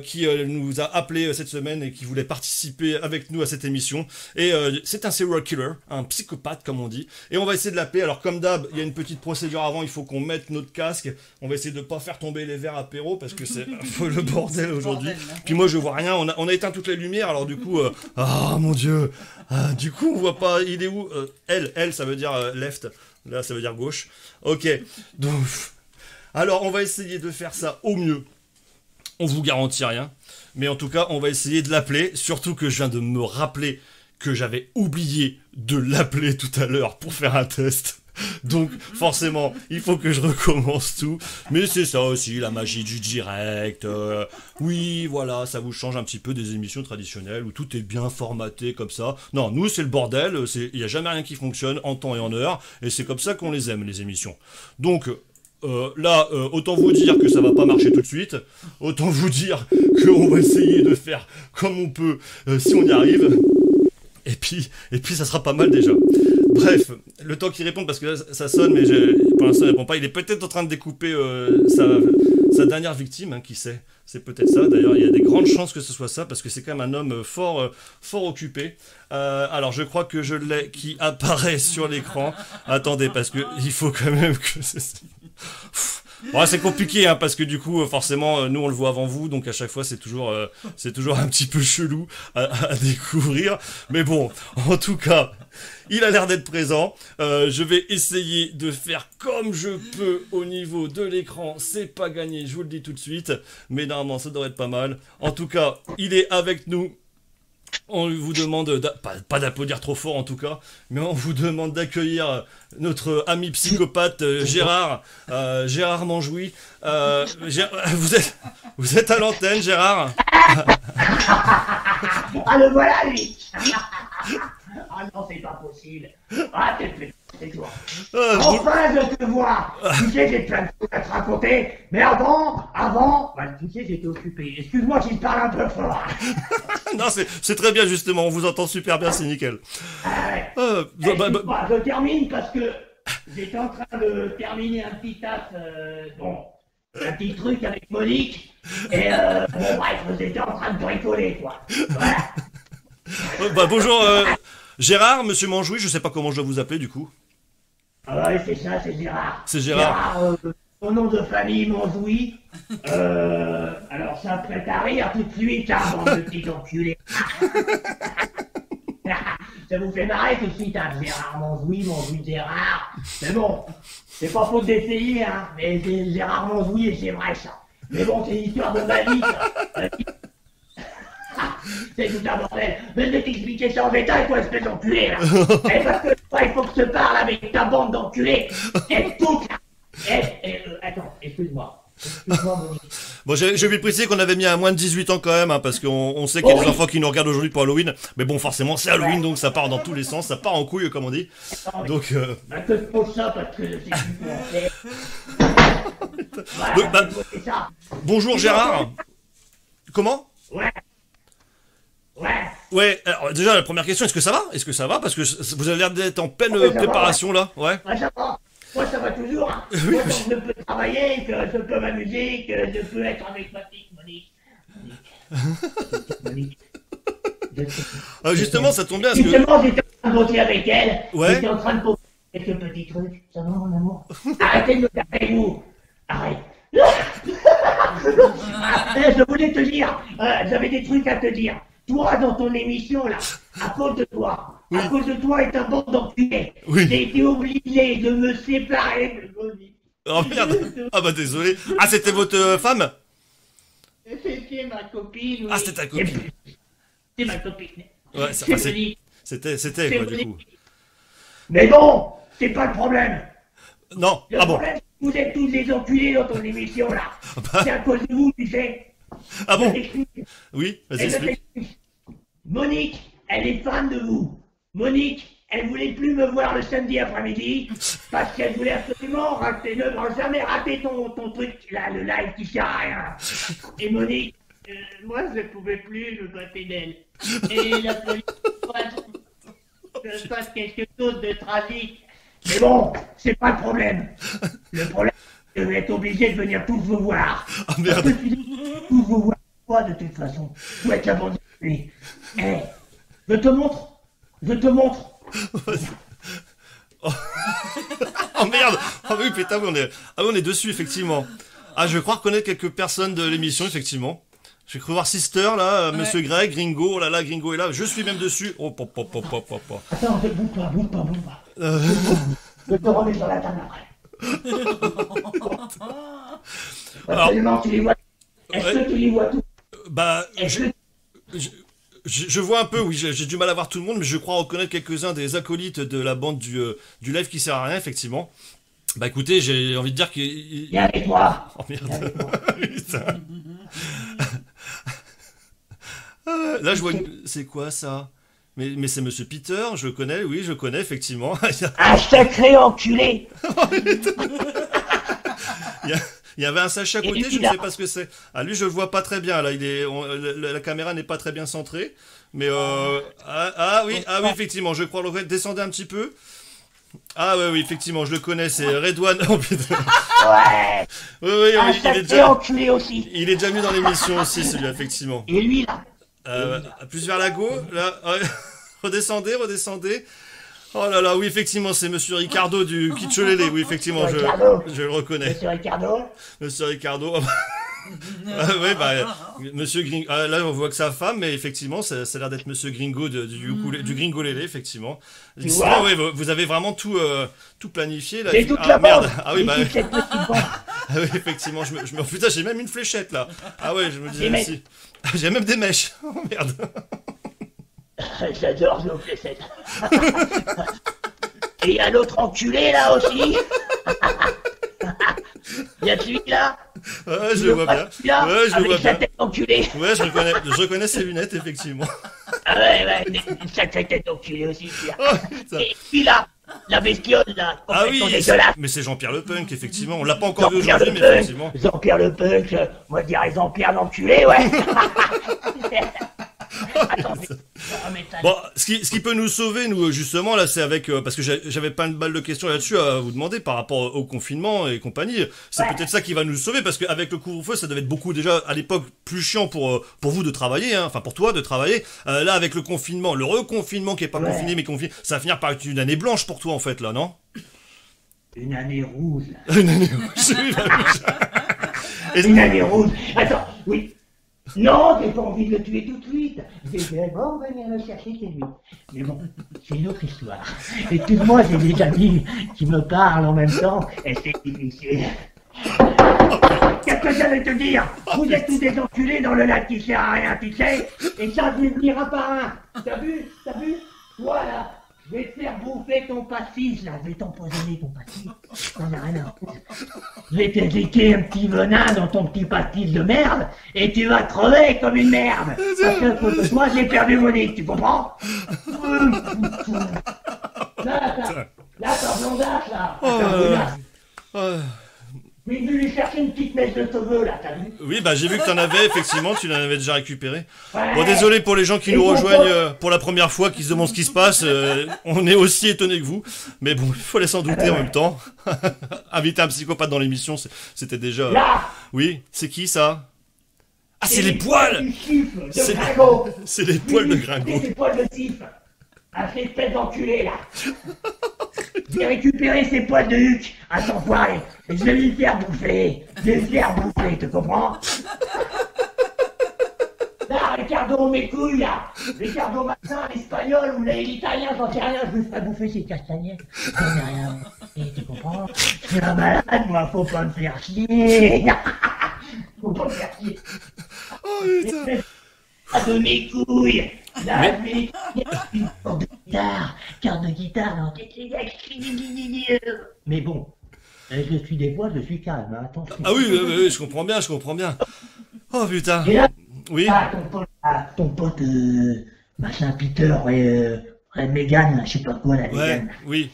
qui nous a appelé cette semaine et qui voulait participer avec nous à cette émission. Et c'est un serial killer, un psychopathe comme on dit. Et on va essayer de l'appeler. Alors comme d'hab, il y a une petite procédure avant, il faut qu'on mette notre casque. On va essayer de pas faire tomber les verres apéro parce que c'est le bordel aujourd'hui. Puis moi je vois rien, on a éteint toutes les lumières, alors du coup mon dieu, du coup on voit pas, il est où elle ça veut dire left, là ça veut dire gauche. Ok, donc alors on va essayer de faire ça au mieux. On vous garantit rien, mais en tout cas on va essayer de l'appeler, surtout que je viens de me rappeler que j'avais oublié de l'appeler tout à l'heure pour faire un test. Donc forcément, il faut que je recommence tout. Mais c'est ça aussi, la magie du direct. Oui, voilà, ça vous change un petit peu des émissions traditionnelles où tout est bien formaté comme ça. Non, nous c'est le bordel, il n'y a jamais rien qui fonctionne en temps et en heure. Et c'est comme ça qu'on les aime, les émissions. Donc là, autant vous dire que ça va pas marcher tout de suite. Autant vous dire qu'on va essayer de faire comme on peut si on y arrive. Et puis ça sera pas mal déjà. Bref, le temps qu'il réponde, parce que là, ça sonne, mais pour l'instant il répond pas. Il est peut-être en train de découper sa dernière victime, hein, qui sait. C'est peut-être ça, d'ailleurs, il y a des grandes chances que ce soit ça, parce que c'est quand même un homme fort occupé. Alors, je crois que je l'ai, qui apparaît sur l'écran. Attendez, parce que il faut quand même que... Bon, c'est compliqué, hein, parce que du coup, forcément, nous on le voit avant vous, donc à chaque fois c'est toujours un petit peu chelou à découvrir. Mais bon, en tout cas, il a l'air d'être présent. Je vais essayer de faire comme je peux au niveau de l'écran. C'est pas gagné, je vous le dis tout de suite, mais normalement ça devrait être pas mal. En tout cas, il est avec nous. On vous demande, pas d'applaudir trop fort en tout cas, mais on vous demande d'accueillir notre ami psychopathe Gérard Manjoui. Vous êtes à l'antenne, Gérard. Ah, le voilà lui. Ah non, c'est pas possible. Ah, c'est toi. Enfin, je te vois. Tu sais, j'ai plein de choses à te raconter, mais avant, tu sais, j'étais occupé. Excuse-moi si je parle un peu fort. Non, c'est très bien justement, on vous entend super bien, c'est nickel. Je termine parce que j'étais en train de terminer un petit taf, un petit truc avec Monique, et bref, j'étais en train de bricoler, quoi. Voilà. Bonjour, Gérard, monsieur Manjoui, je sais pas comment je dois vous appeler du coup. Ah ouais, c'est ça, c'est Gérard. C'est Gérard. Son nom de famille, Manjoui. Alors ça me prête à rire tout de suite, hein, bande de petits enculés. Ça vous fait marrer tout de suite, hein, Gérard Manjoui Gérard. Mais bon, c'est pas faute d'essayer, hein, mais c'est Gérard Manjoui et c'est vrai ça. Mais bon, c'est l'histoire de ma vie, ça. C'est tout un bordel. Mais je vais t'expliquer ça en détail, toi, espèce d'enculé, là. Et parce que toi, il faut que je te parle avec ta bande d'enculés. Et toute la... attends, excuse-moi. Bon, j'ai oublié de préciser qu'on avait mis à moins de 18 ans quand même, hein, parce qu'on sait qu'il y a des enfants qui nous regardent aujourd'hui pour Halloween. Mais bon, forcément, c'est Halloween, donc ça part dans tous les sens, ça part en couille, comme on dit. Donc, que je pose ça parce que je sais plus comment faire. Voilà, Donc, bah, c'est ça. bonjour Gérard. Comment? Ouais. Ouais. Ouais, alors déjà la première question, est-ce que ça va? Est-ce que ça va? Parce que vous avez l'air d'être en pleine Ouais, ça va, préparation là. Ouais. Ouais, ça va. Moi, ça va toujours. Hein. Oui, Moi, oui. tant que je peux travailler, que je peux m'amuser, que je peux être avec ma petite Monique. Monique. Justement, ça tombe bien parce que. Justement, j'étais en train de bosser avec elle. Ouais. J'étais en train de poser quelques petits trucs. Ça va, mon amour? Arrêtez de me taper, vous. Arrête. Je voulais te dire, j'avais des trucs à te dire. Toi, dans ton émission, là, à cause de toi, Oui. à cause de toi et ta bande d'enculés, Oui. j'ai été obligé de me séparer de Monique. Oh merde. Ah bah désolé. Ah c'était votre femme? C'était ma copine. Oui. Ah c'était ta copine. C'est ma copine. Ouais, C'est Monique. c'était quoi du coup? Mais bon, c'est pas le problème. Non. Le Ah bon. problème, c'est que vous êtes tous des enculés dans ton émission, là. Bah. C'est à cause de vous, tu sais. Ah bon? Je t'explique. Oui, vas-y Et je explique. t'explique. Monique, elle est fan de vous. Monique, elle voulait plus me voir le samedi après-midi parce qu'elle voulait absolument rater, ne jamais rater ton truc, là, le live qui sert à rien. Et Monique, moi je ne pouvais plus me passer d'elle. Et il a fallu que je fasse quelque chose de tragique. Mais bon, c'est pas le problème. Le problème, c'est que je vais être obligé de venir tous vous voir. Ah merde. Parce que tous vous voir quoi de toute façon. Vous êtes abandonné. Eh, je te montre. Je te montre. Oh merde. Ah oui putain, oui, on est dessus effectivement. Ah je crois reconnaître quelques personnes de l'émission effectivement. J'ai cru voir Sister là, Monsieur Greg, Gringo, oh là là, Gringo est là. Je suis même dessus. Oh pop pop pop pop pop. Attends, bouge pas. Je te remets sur la table après. Absolument, tu les vois. Est-ce que tu les vois tous? Bah Est-ce que je vois un peu, oui, j'ai du mal à voir tout le monde, mais je crois reconnaître quelques-uns des acolytes de la bande du live qui sert à rien, effectivement. Bah écoutez, j'ai envie de dire qu'il... viens avec moi. Oh Viens merde. avec moi. Putain. Là, je vois une... C'est quoi ça? Mais c'est Monsieur Peter, je le connais, oui, je le connais, effectivement. Un sacré enculé. Il y avait un sachet à côté, je ne sais pas ce que c'est. Ah, lui, je le vois pas très bien, là. La caméra n'est pas très bien centrée. Mais, oui, effectivement, je crois le descendez un petit peu. Ah, oui, effectivement, je le connais, c'est Redouane. Oh, putain. Ouais. Oui, Un il est sacré déjà, enculé aussi. il est déjà venu dans l'émission aussi, celui-là, effectivement. Et lui, là. Plus vers la gauche, là. Redescendez. Oh là là, oui, effectivement, c'est Monsieur Ricardo du Kitchelele. Oui, effectivement, je le reconnais. Monsieur Ricardo. Monsieur Ricardo. Oui, Monsieur Gringo. Là, on voit que sa femme, mais effectivement, ça a l'air d'être Monsieur Gringo du Gringolele, effectivement. Tu Sinon, vois ouais, vous avez vraiment tout planifié là. J'ai toute la merde. bande. Ah oui, J'ai toute cette petite bande. Ah oui, effectivement, putain, j'ai même une fléchette là. Ah ouais, je me disais Des aussi. J'ai même des mèches. Oh merde. J'adore jouer aux fléchettes. Et il y a l'autre enculé là aussi. Il y a celui-là. Ouais, je le vois bien. Celui-là, Ouais, je le avec vois sa bien. tête enculée. Ouais, je reconnais ses lunettes, effectivement. Ah ouais, une sacrée tête enculée aussi celui-là. Oh, putain. Et puis là, la bestiole là, Ah oui, complètement dégueulasse. mais c'est Jean-Pierre Le Punk, effectivement. On l'a pas encore vu Jean-Pierre aujourd'hui, Le mais Punk, effectivement. Jean-Pierre Le Punk, moi je dirais Jean-Pierre l'enculé, ouais. Attendez, je remets ça. Bon, ce qui peut nous sauver, nous, justement, là, c'est avec... parce que j'avais pas une balle de questions là-dessus à vous demander par rapport au confinement et compagnie. C'est Ouais. peut-être ça qui va nous sauver, parce qu'avec le couvre-feu, ça devait être beaucoup, déjà, à l'époque, plus chiant pour vous de travailler, hein, enfin, pour toi de travailler. Là, avec le confinement, le reconfinement qui est pas Ouais. confiné, mais confiné, ça va finir par être une année blanche pour toi, en fait, là, non? Une année rouge. Là. Une année rouge. Une année rouge. Attends, oui. Non, j'ai pas envie de le tuer tout de suite. J'ai dit, bon, on va venir le chercher, c'est lui. Mais bon, c'est une autre histoire. Excuse-moi, j'ai des amis qui me parlent en même temps, et c'est difficile. Qu'est-ce que j'allais te dire? Vous êtes tous des enculés dans le lac qui sert à rien, tu sais? Et ça, je vais venir un par un. T'as vu? Voilà. Je vais te faire bouffer ton pastis, là. Je vais t'empoisonner ton pastis. T'en as rien à foutre. Je vais te liquer un petit venin dans ton petit pastis de merde, et tu vas crever comme une merde. Parce que, pour que moi, j'ai perdu Monique, tu comprends? Là, t'as blondasse, là. Oh, T'as blondasse. Je suis venu lui chercher une petite mèche de cheveux, là, t'as vu? Oui, bah j'ai vu que t'en avais, effectivement, tu l'en avais déjà récupéré. Ouais. Bon, désolé pour les gens qui Et nous mon rejoignent pote pour la première fois, qui se demandent ce qui se passe. On est aussi étonnés que vous. Mais bon, il fallait s'en douter en même temps. Inviter un psychopathe dans l'émission, c'était déjà... Là! Oui, c'est qui ça? Ah, c'est les poils! Du chiffre, de C'est- Gringo! C'est les poils de C'est Gringo. ses poils de siffle. Un fait espèce d'enculé, là. J'ai récupéré ses poils de huc à son poil. Et je vais lui faire bouffer. Je vais lui faire bouffer, tu comprends? Là, Ricardo, mes couilles, là. Ricardo Massin, l'espagnol ou l'italien, j'en sais rien. Je lui ferai bouffer ses castagnettes. J'en ai rien. Et tu comprends? Je suis un malade, moi. Faut pas me faire chier. Faut pas me faire chier. Oh putain. Ah, de mes couilles. Là, je vais une carte de guitare. Carte de guitare, non. Mais bon, je suis des fois, je suis calme, hein, attention. Ah oui, oui, je comprends bien, je comprends bien. Oh putain. Et là, Oui. ton pote, machin Peter et Megan, je sais pas quoi, là, Ouais, Megan. oui.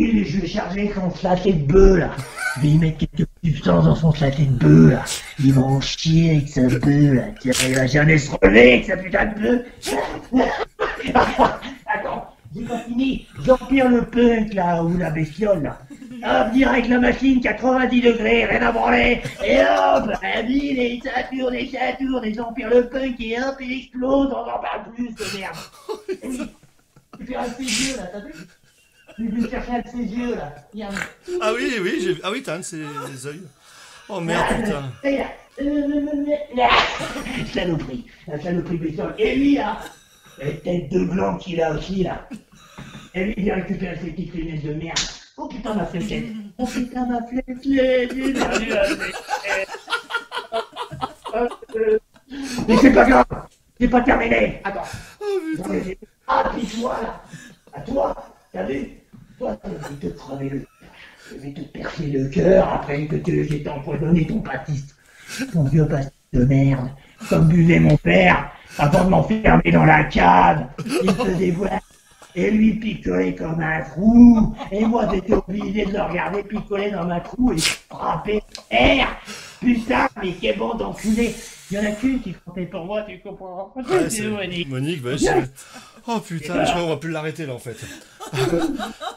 Je vais charger son sachet de bœuf, là. Je vais y mettre quelques substances dans son sachet de bœuf, là. Il va en chier avec sa bœuf, là. Tiens, il va jamais se relever avec sa putain de bœuf. Attends, j'ai pas fini. J'empire le punk, là, ou la bestiole, là. Hop, direct la machine, 90 degrés, rien à branler. Et hop, la ville, et ça tourne, et j'empire le punk, et hop, il explose, on n'en parle plus, de merde. Et oui, tu fais un de ses yeux, là, t'as vu? Je vais chercher un de ses yeux, là. Regarde. Ah oui, oui, j'ai... Ah oui, t'as un de ses yeux. Oh merde, putain. Saloperie, la saloperie bestiole. Et lui, là, la tête de blanc qu'il a aussi, là. Et lui, il vient récupérer ses petites lunettes de merde. Oh putain, ma fléchette. Oh putain, ma fléchette. Mais c'est pas grave. C'est pas terminé. Attends. Ah, puis toi, là. À toi. T'as vu? Toi, je vais te crever le... Je vais te percer le cœur après que j'ai empoisonné ton pâtisse. Ton vieux pâtisse de merde. Comme buvait mon père avant de m'enfermer dans la cave. Il faisait voir. Et lui picolait comme un fou. Et moi, j'étais obligé de le regarder picoler dans ma trou et frapper air. Putain, mais quel bon d'enculé. Il y en a qu'une qui comptait pour moi, tu comprends? Ouais, C'est Monique. Monique, bah, oh putain, je crois qu'on va plus l'arrêter là en fait.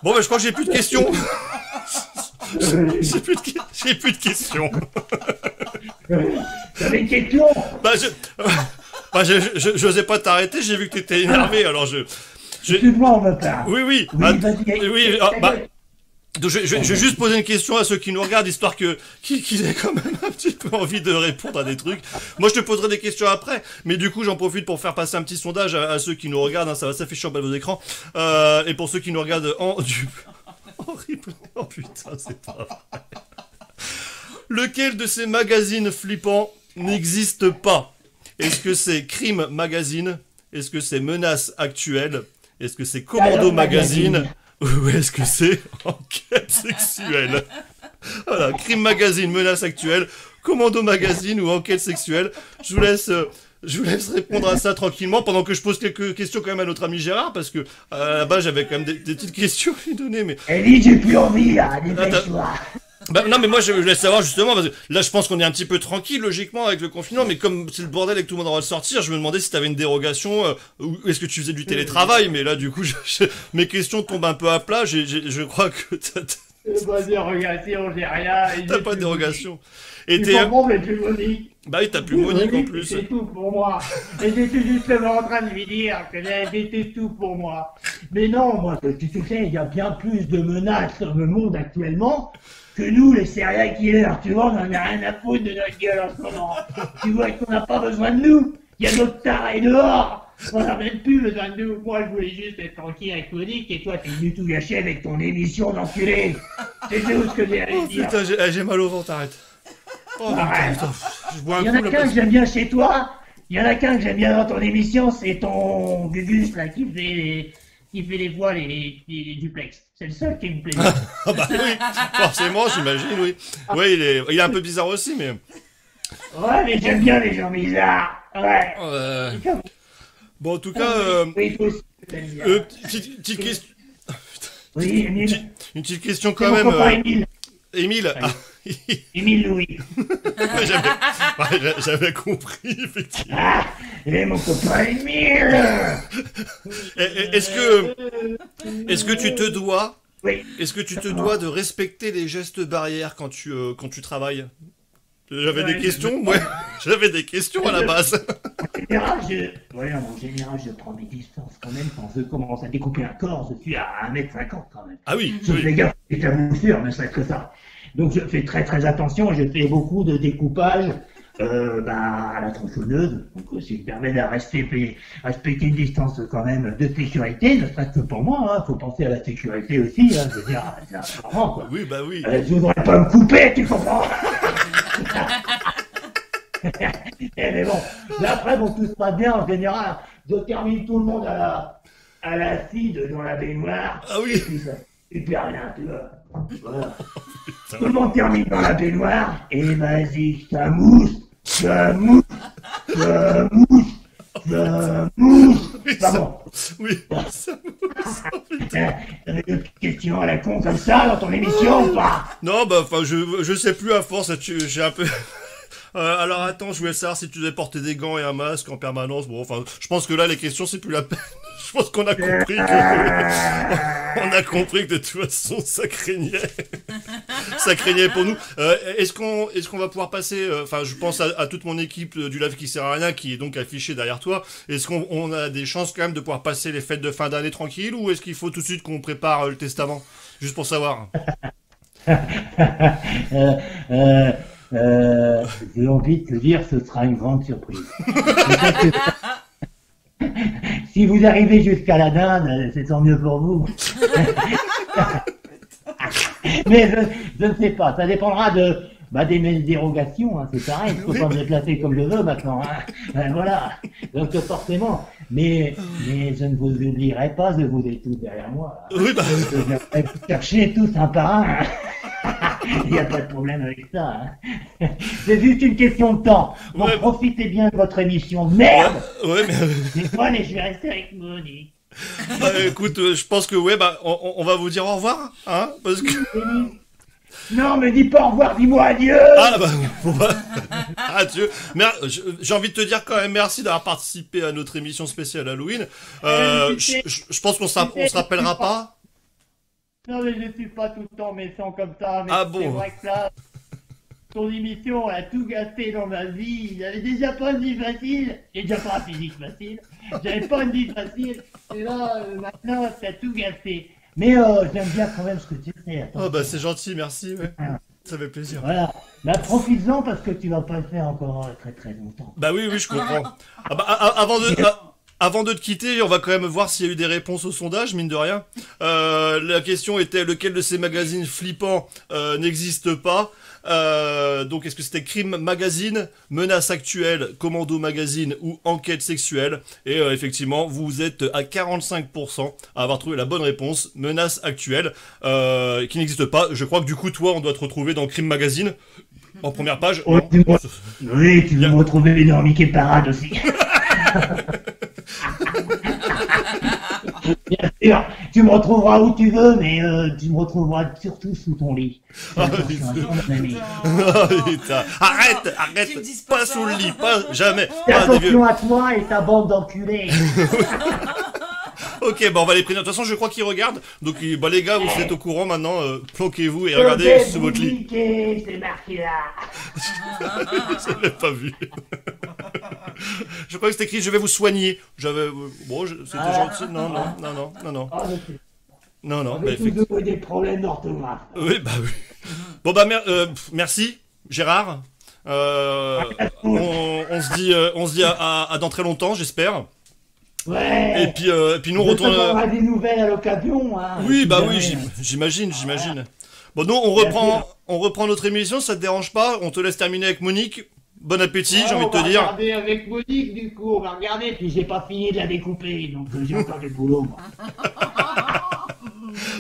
Bon, bah, je crois que j'ai plus de questions. J'ai plus de questions. T'avais une question? Bah, j'osais pas t'arrêter, j'ai vu que t'étais énervé, alors Excuse-moi, on me parle. Oui, oui. Oui, Ah, vas-y. oui, ah, bah, donc je vais juste poser une question à ceux qui nous regardent, histoire qu'ils aient quand même un petit peu envie de répondre à des trucs. Moi, je te poserai des questions après, mais du coup, j'en profite pour faire passer un petit sondage à ceux qui nous regardent, hein, ça va s'afficher en bas de vos écrans. Et pour ceux qui nous regardent en replay, oh putain, c'est pas vrai. Lequel de ces magazines flippants n'existe pas? Est-ce que c'est Crime Magazine? Est-ce que c'est Menace Actuelle? Est-ce que c'est Commando Magazine? Ou est-ce que c'est Enquête Sexuelle? Voilà, Crime Magazine, Menace Actuelle, Commando Magazine ou Enquête Sexuelle. Je vous laisse répondre à ça tranquillement pendant que je pose quelques questions quand même à notre ami Gérard, parce que là-bas j'avais quand même des petites questions à lui donner, mais... Ellie, j'ai plus envie, là, dépêche-toi. Bah, non, mais moi je voulais savoir justement, parce que là je pense qu'on est un petit peu tranquille logiquement avec le confinement, mais comme c'est le bordel et que tout le monde aura le sortir, je me demandais si t'avais une dérogation, ou est-ce que tu faisais du télétravail, mais là du coup mes questions tombent un peu à plat, je crois que Pas de dérogation, j'ai rien. t'as pas de dérogation. Et Tu comprends, mais plus Monique. Bah oui, t'as plus Monique en plus. C'est tout pour moi. Et j'étais justement en train de lui dire que c'était tout pour moi. Mais non, moi, tu sais, il y a bien plus de menaces sur le monde actuellement que nous, les serial killers. Tu vois, on en a rien à foutre de notre gueule en ce moment. Tu vois qu'on n'a pas besoin de nous. Il y a d'autres tarés dehors. On n'a même plus besoin de nous. Moi, je voulais juste être tranquille avec Monique et toi, t'es venu tout gâcher avec ton émission d'enculé. C'est tout ce que j'ai à Oh dire. putain, j'ai mal au ventre, arrête. Oh Arrête. putain, je bois un Il y en coup a là qu'un parce que j'aime bien chez toi. Il y en a qu'un que j'aime bien dans ton émission, c'est ton Gugus là qui fait les voix, les duplex. C'est le seul qui me plaît. Ah bah oui, forcément, j'imagine, oui. Oui, il est un peu bizarre aussi, mais... Ouais, mais j'aime bien les gens bizarres. Ouais. Bon, en tout cas, Oui, toi aussi, t'aimes bien. petite question... Oui, Émile. Une petite question C'est quand mon même. copain Émile. Émile, ah, Émile Louis. J'avais compris, effectivement. Ah, et mon copain Émile. Est-ce que tu te dois... Oui. Est-ce que tu te dois de respecter les gestes barrières quand tu travailles? J'avais des questions, ouais. J'avais des questions à la base. En général, je prends mes distances quand même. Quand je commence à découper un corps, je suis à 1,50 m quand même. Ah oui. Sauf les gars, c'est à vous sûr, ne serait-ce que ça. Donc je fais très très attention. Je fais beaucoup de découpage à la tronçonneuse. Donc ce qui me permet de respecter une distance quand même de sécurité, ne serait-ce que pour moi. Il faut penser à la sécurité aussi. Je veux dire, c'est important, quoi. Oui, bah oui. Je voudrais pas me couper, tu comprends? Mais bon, après, tout se passe bien en général. Je termine tout le monde à l'acide dans la baignoire. Ah oui. Et puis ça, super rien, tu vois. Voilà. Tout le monde termine dans la baignoire. Et vas-y, ça mousse. Pardon. Oui, ça mousse. T'avais d'autres questions à la con comme ça dans ton émission ou pas? Non, bah, enfin, je sais plus à force, j'ai un peu... alors attends, je voulais savoir si tu devais porter des gants et un masque en permanence. Bon, enfin, je pense que là, les questions, c'est plus la peine. Je pense qu'on a compris que... On a compris que de toute façon, ça craignait. Ça craignait pour nous. Est-ce qu'on va pouvoir passer... Enfin, je pense à toute mon équipe du Live qui sert à rien, qui est donc affichée derrière toi. Est-ce qu'on a des chances quand même de pouvoir passer les fêtes de fin d'année tranquille, ou est-ce qu'il faut tout de suite qu'on prépare le testament? Juste pour savoir. J'ai envie de te dire, ce sera une grande surprise. Si vous arrivez jusqu'à la dinde, c'est tant mieux pour vous. Mais je ne sais pas, ça dépendra des dérogations, hein, c'est pareil, il ne faut pas me déplacer comme je veux maintenant. Voilà, donc forcément. Mais je ne vous oublierai pas, je vous ai tous derrière moi. Oui, bah... Je viendrai vous chercher tous un par un. Il n'y a pas de problème avec ça. Hein. C'est juste une question de temps. Bon, ouais, profitez bien de votre émission. Merde. Ouais, mais... C'est moi, mais je vais rester avec Monique. Bah, écoute, je pense que on va vous dire au revoir, hein, parce que... Non, me dis pas au revoir, dis-moi adieu. Ah bah, adieu. Mais j'ai envie de te dire quand même merci d'avoir participé à notre émission spéciale Halloween. Je pense qu'on se rappellera pas. Non, mais je suis pas tout le temps méchant comme ça, mais ah bon. C'est vrai que là, ton émission a tout gâté dans ma vie. J'avais déjà pas une vie facile, j'ai déjà pas un physique facile, j'avais pas une vie facile, et là, maintenant, t'as tout gâté. Mais j'aime bien quand même ce que tu fais. Oh bah c'est gentil, merci, ouais. Ça fait plaisir. Voilà, bah profites-en parce que tu vas pas le faire encore très très longtemps. Bah oui, je comprends. Ah bah, avant de te quitter, on va quand même voir s'il y a eu des réponses au sondage, mine de rien. La question était lequel de ces magazines flippants n'existe pas. Donc est-ce que c'était Crime Magazine, Menace Actuelle, Commando Magazine ou Enquête Sexuelle? Et effectivement, vous êtes à 45% à avoir trouvé la bonne réponse, Menace Actuelle, qui n'existe pas. Je crois que du coup, toi, on doit te retrouver dans Crime Magazine, en première page. Oh, oui, tu vas me retrouver dans Mickey Parade aussi. Bien sûr, tu me retrouveras où tu veux, mais tu me retrouveras surtout sous ton lit. Arrête, pas sous le lit, pas jamais. Attention à toi et ta bande d'enculés. Ok, bon, on va les prévenir. De toute façon, je crois qu'ils regardent. Donc, bah, les gars, vous êtes au courant maintenant. Planquez-vous et regardez sous votre lit. C'est marqué là. Je l'ai pas vu. Je crois que c'était écrit « Je vais vous soigner ». J'avais... Bon, c'était gentil. Non. Non, mais effectivement. Des problèmes d'orthographe. Oui, bah oui. Bon, bah, merci, Gérard. On se dit à dans très longtemps, j'espère. Ouais. Et puis nous on retourne. On aura des nouvelles à l'occasion. Hein, oui, bah oui, j'imagine. Bon, nous on reprend notre émission, ça te dérange pas? On te laisse terminer avec Monique. Bon appétit, j'ai envie de te dire. On va regarder avec Monique, du coup, on va regarder. Puis j'ai pas fini de la découper, donc j'ai encore du boulot. Moi.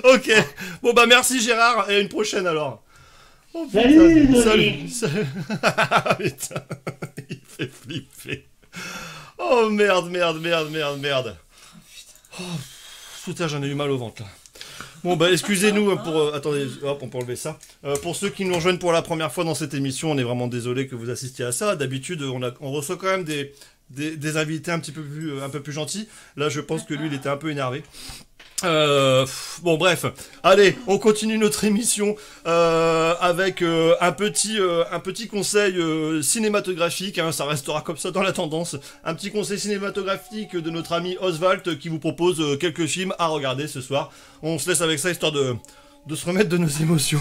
Ok. Bon bah merci Gérard et à une prochaine alors. Oh, salut. Putain, il fait flipper. Oh merde. Oh putain, j'en ai eu mal au ventre là. Bon bah excusez-nous pour... attendez, hop, on peut enlever ça. Pour ceux qui nous rejoignent pour la première fois dans cette émission, on est vraiment désolé que vous assistiez à ça. D'habitude, on reçoit quand même des invités un peu plus gentils. Là, je pense que lui, il était un peu énervé. Bon bref, allez, on continue notre émission avec un petit conseil cinématographique, hein, ça restera comme ça dans la tendance, un petit conseil cinématographique de notre ami Oswald qui vous propose quelques films à regarder ce soir. On se laisse avec ça histoire de se remettre de nos émotions.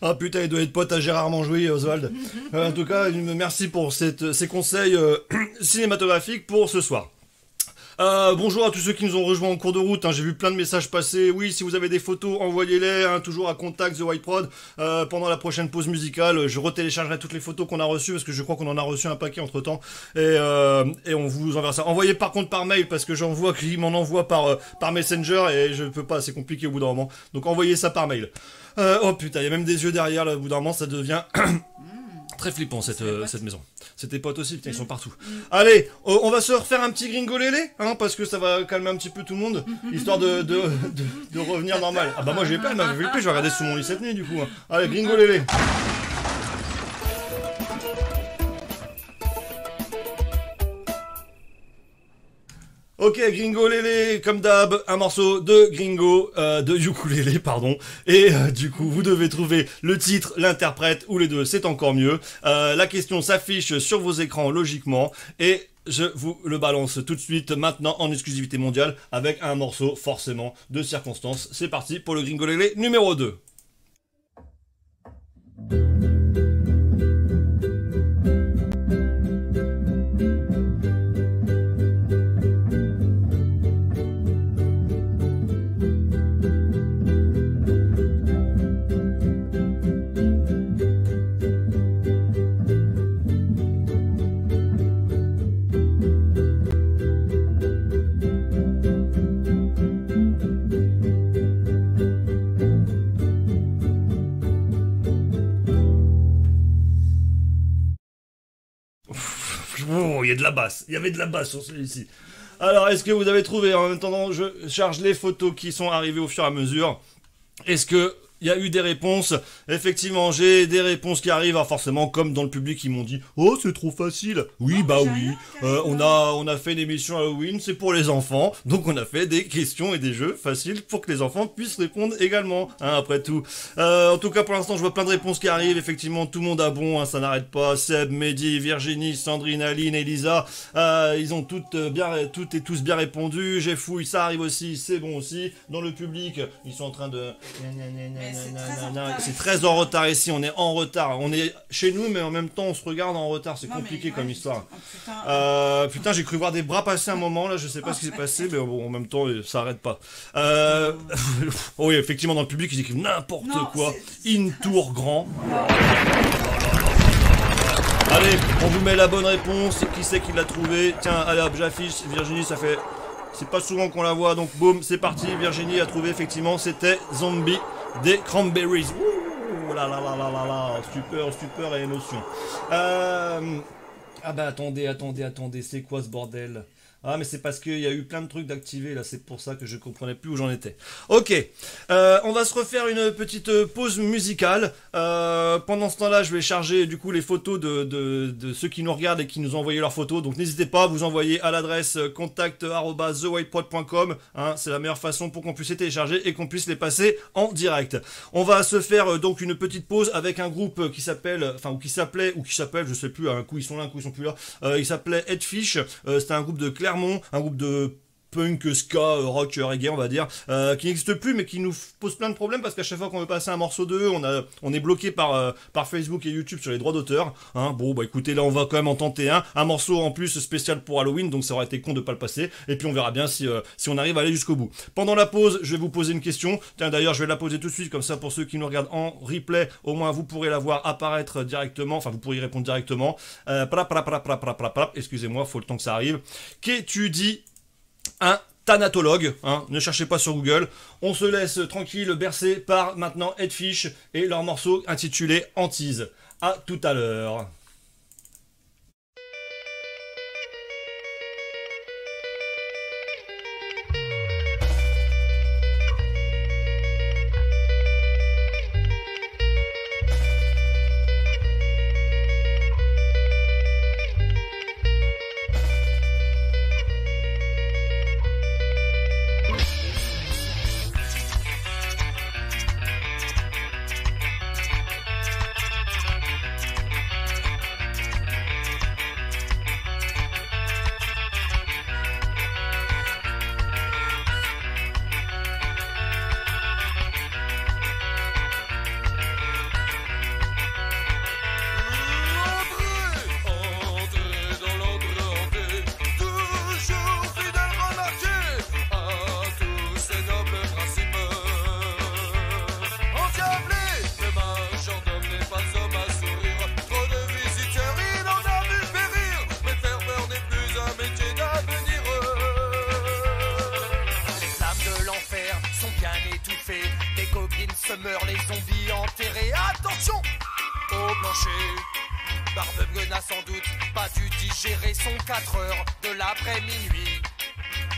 Ah putain, il doit être pote à Gérard Manjouy, Oswald. En tout cas, merci pour ces conseils cinématographiques pour ce soir. Bonjour à tous ceux qui nous ont rejoints en cours de route, hein, j'ai vu plein de messages passer. Oui, si vous avez des photos, envoyez-les, hein, toujours à contact The White Prod. Pendant la prochaine pause musicale, je retéléchargerai toutes les photos qu'on a reçues, parce que je crois qu'on en a reçu un paquet entre temps, et on vous enverra ça. Envoyez par contre par mail, parce que j'en vois qui m'en envoie par Messenger, et je peux pas, c'est compliqué au bout d'un moment. Donc envoyez ça par mail. Oh putain, il y a même des yeux derrière, là, au bout d'un moment, ça devient... Très flippant cette maison. C'était potes aussi, putain, ils sont partout. Allez, on va se refaire un petit gringolélé, hein, parce que ça va calmer un petit peu tout le monde, histoire de revenir normal. Ah bah moi j'ai pas, elle m'avait flippé, je vais regarder sous mon lit cette nuit du coup. Hein. Allez, gringolélé. Ok, Gringo Lélé, comme d'hab, un morceau de Gringo, de ukulélé, pardon. Et du coup, vous devez trouver le titre, l'interprète, ou les deux, c'est encore mieux. La question s'affiche sur vos écrans, logiquement. Et je vous le balance tout de suite, maintenant, en exclusivité mondiale, avec un morceau, forcément, de circonstance. C'est parti pour le Gringo Lélé numéro 2. Oh, il y a de la basse. Il y avait de la basse sur celui-ci. Alors, est-ce que vous avez trouvé? En attendant, je charge les photos qui sont arrivées au fur et à mesure. Est-ce que il y a eu des réponses? Effectivement, j'ai des réponses qui arrivent. Alors forcément, comme dans le public, ils m'ont dit « Oh, c'est trop facile !» Oui, bah oui. On a fait une émission Halloween, c'est pour les enfants. Donc on a fait des questions et des jeux faciles pour que les enfants puissent répondre également, hein, après tout. En tout cas, pour l'instant, je vois plein de réponses qui arrivent. Effectivement, tout le monde a bon, hein, ça n'arrête pas. Seb, Mehdi, Virginie, Sandrine, Aline, Elisa. Ils ont toutes et tous bien répondu. J'ai fouille, ça arrive aussi, c'est bon aussi. Dans le public, ils sont en train de... C'est très en retard ici, on est en retard. On est chez nous, mais en même temps, on se regarde en retard. C'est compliqué comme histoire. Putain, j'ai cru voir des bras passer un moment, là, je sais pas ce qui s'est passé, mais bon, en même temps, ça arrête pas. Oui, effectivement, dans le public, ils écrivent n'importe quoi. Intour grand. Allez, on vous met la bonne réponse. Qui c'est qui l'a trouvé? Tiens, allez hop, j'affiche. Virginie, ça fait... C'est pas souvent qu'on la voit, donc boum, c'est parti. Virginie a trouvé, effectivement, c'était Zombie des Cranberries. Ouh là là là là là là, stupeur et émotion. Ah bah attendez, c'est quoi ce bordel? Ah, mais c'est parce qu'il y a eu plein de trucs d'activés, là, c'est pour ça que je comprenais plus où j'en étais. Ok, on va se refaire une petite pause musicale. Pendant ce temps-là, je vais charger du coup les photos de ceux qui nous regardent et qui nous ont envoyé leurs photos. Donc n'hésitez pas à vous envoyer à l'adresse contact@thewhitepod.com. Hein, c'est la meilleure façon pour qu'on puisse les télécharger et qu'on puisse les passer en direct. On va se faire donc une petite pause avec un groupe qui s'appelle, enfin, ou qui s'appelait, je sais plus, un coup ils sont là, un coup ils sont plus là. Il s'appelait Headfish. C'était un groupe de Clermont, un groupe de punk, ska, rock, reggae, on va dire, qui n'existe plus, mais qui nous pose plein de problèmes parce qu'à chaque fois qu'on veut passer un morceau d'eux, on est bloqué par Facebook et YouTube sur les droits d'auteur. Hein. Bon, bah écoutez, là on va quand même en tenter un morceau en plus spécial pour Halloween, donc ça aurait été con de pas le passer. Et puis on verra bien si on arrive à aller jusqu'au bout. Pendant la pause, je vais vous poser une question. Tiens, d'ailleurs, je vais la poser tout de suite, comme ça pour ceux qui nous regardent en replay, au moins vous pourrez la voir apparaître directement. Enfin, vous pourrez y répondre directement. Excusez-moi, faut le temps que ça arrive. Qu'es-tu dit un thanatologue, hein, ne cherchez pas sur Google. On se laisse tranquille bercer par maintenant Headfish et leur morceau intitulé Hantise. À tout à l'heure. Les zombies enterrés, attention au plancher. Barbe-Guena sans doute pas dû digérer son 4 heures de l'après-minuit.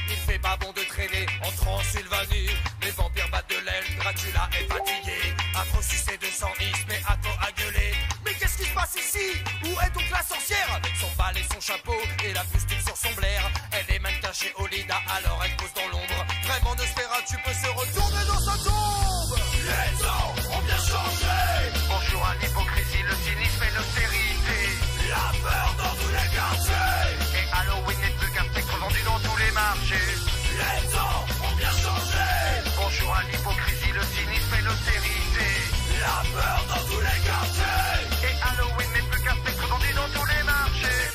Il fait pas bon de traîner en Transylvanie. Les vampires battent de l'aile, Dracula est fatigué. À trop sucer de sang, il se met à temps à gueuler. Mais qu'est-ce qui se passe ici? Où est donc la sorcière? Avec son bal et son chapeau et la pustule sur son blaire. Elle est mannequin chez Olida, alors elle pose dans l'ombre. Vraiment Nosferatu peut se retourner dans sa tombe. Les temps ont bien changé. Bonjour à l'hypocrisie, le cynisme et l'austérité. La peur dans tous les quartiers. Et Halloween n'est plus qu'un spectre vendu dans tous les marchés. Les temps ont bien changé. Bonjour à l'hypocrisie, le cynisme et l'austérité. La peur dans tous les quartiers. Et Halloween n'est plus qu'un spectre vendu dans tous les marchés.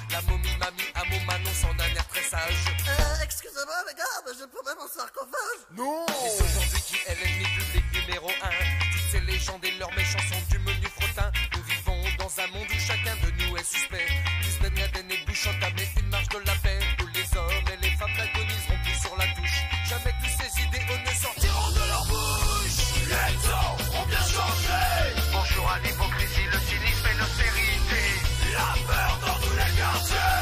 La momie mamie à mon Manon s'en a l'air très sage. Excusez-moi les gars, mais je peux même en sarcophage. Non. Et c'est aujourd'hui qui est l'ennemi public numéro 1. Toutes ces légendes et leurs méchants sont du menu frottin. Nous vivons dans un monde où chacun de nous est suspect. Plus Benyaden et Bush entament une marche de la paix, où les hommes et les femmes n'agoniseront plus sur la touche. Jamais tous ces idéaux ne sortiront de leur bouche. Les temps ont bien changé. Bonjour à l'hypocrisie, le cynisme et l'austérité. La peur dans tous les quartiers.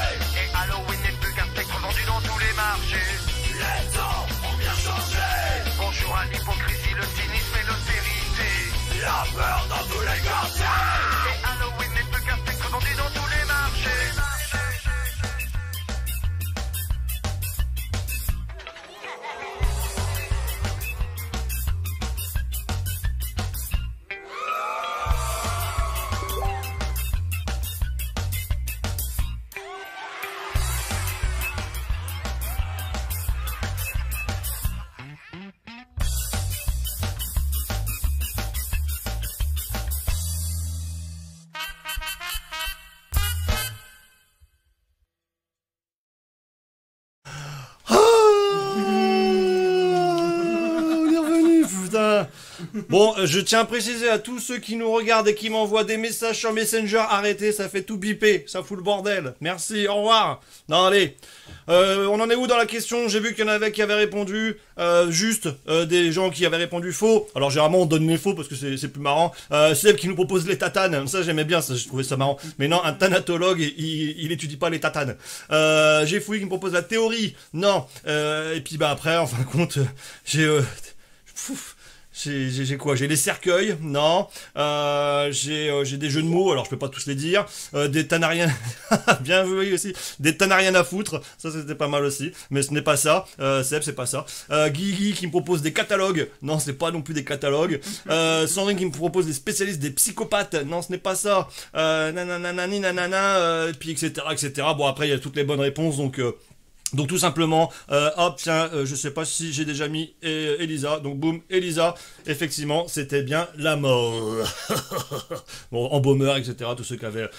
la peur dans tous les quartiers. C'est Halloween, les peu cafés que vendus dans tous les marchés. Bon, je tiens à préciser à tous ceux qui nous regardent et qui m'envoient des messages sur Messenger, arrêtez, ça fait tout biper, ça fout le bordel. Merci, au revoir. Non, allez. On en est où dans la question? J'ai vu qu'il y en avait qui avaient répondu juste, des gens qui avaient répondu faux. Alors généralement on donne les faux parce que c'est plus marrant. Seb qui nous propose les tatanes, ça j'aimais bien, ça je trouvais ça marrant. Mais non, un thanatologue, il étudie pas les tatanes. J'ai Fouille qui me propose la théorie, non. Et puis bah après, en fin de compte, j'ai quoi? J'ai les cercueils, non. J'ai des jeux de mots, alors je peux pas tous les dire. Des tanariens, bien vu aussi. Des tanariens à foutre, ça c'était pas mal aussi. Mais ce n'est pas ça. Seb, c'est pas ça. Guigui qui me propose des catalogues, non, c'est pas non plus des catalogues. Sandrine qui me propose des spécialistes, des psychopathes, non, ce n'est pas ça. Puis etc. Bon après il y a toutes les bonnes réponses, donc tout simplement, hop, tiens, je sais pas si j'ai déjà mis Elisa, donc boum, Elisa, effectivement, c'était bien la mort. Bon, embaumeur, etc., tous ceux qui avaient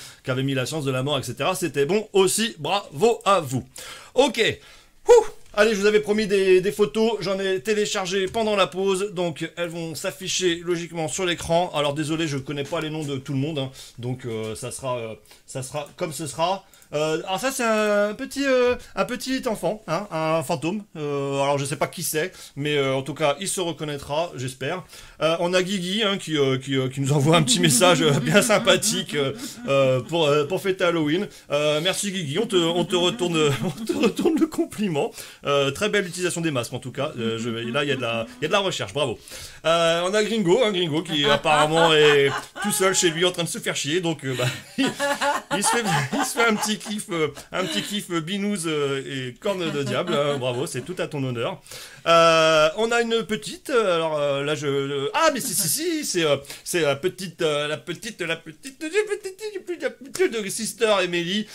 mis la science de la mort, etc., c'était bon aussi, bravo à vous. Ok, allez, je vous avais promis des photos, j'en ai téléchargé pendant la pause, donc elles vont s'afficher logiquement sur l'écran. Alors désolé, je connais pas les noms de tout le monde, hein, donc ça sera comme ce sera. Alors ça c'est un petit enfant, hein, un fantôme. Alors je sais pas qui c'est, mais en tout cas il se reconnaîtra, j'espère. On a Guigui hein, qui nous envoie un petit message bien sympathique pour fêter Halloween. Merci Guigui, on te retourne le compliment. Très belle utilisation des masques en tout cas. Là il y a de la recherche, bravo. On a Gringo qui apparemment est tout seul chez lui en train de se faire chier, donc il se fait un petit kiff binouze et corne de diable, hein, bravo, c'est tout à ton honneur. On a une petite, alors là mais si, c'est la petite de Sister Emily.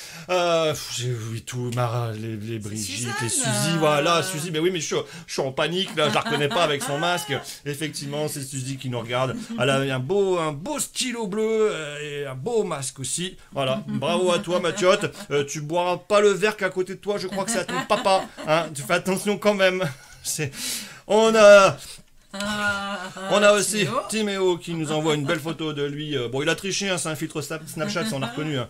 J'ai vu tout, les Brigitte, les Suzy, voilà, Suzy, mais oui, mais je suis en panique, là, je la reconnais pas avec son masque. Effectivement, c'est Suzy qui nous regarde. Elle a un beau stylo bleu et un beau masque aussi. Voilà, bravo à toi, Mathiote. Tu boiras pas le verre qu'à côté de toi, je crois que c'est à ton papa. Hein, tu fais attention quand même. On a aussi Timéo qui nous envoie une belle photo de lui. Bon, il a triché, hein, c'est un filtre Snapchat, on a reconnu. Hein.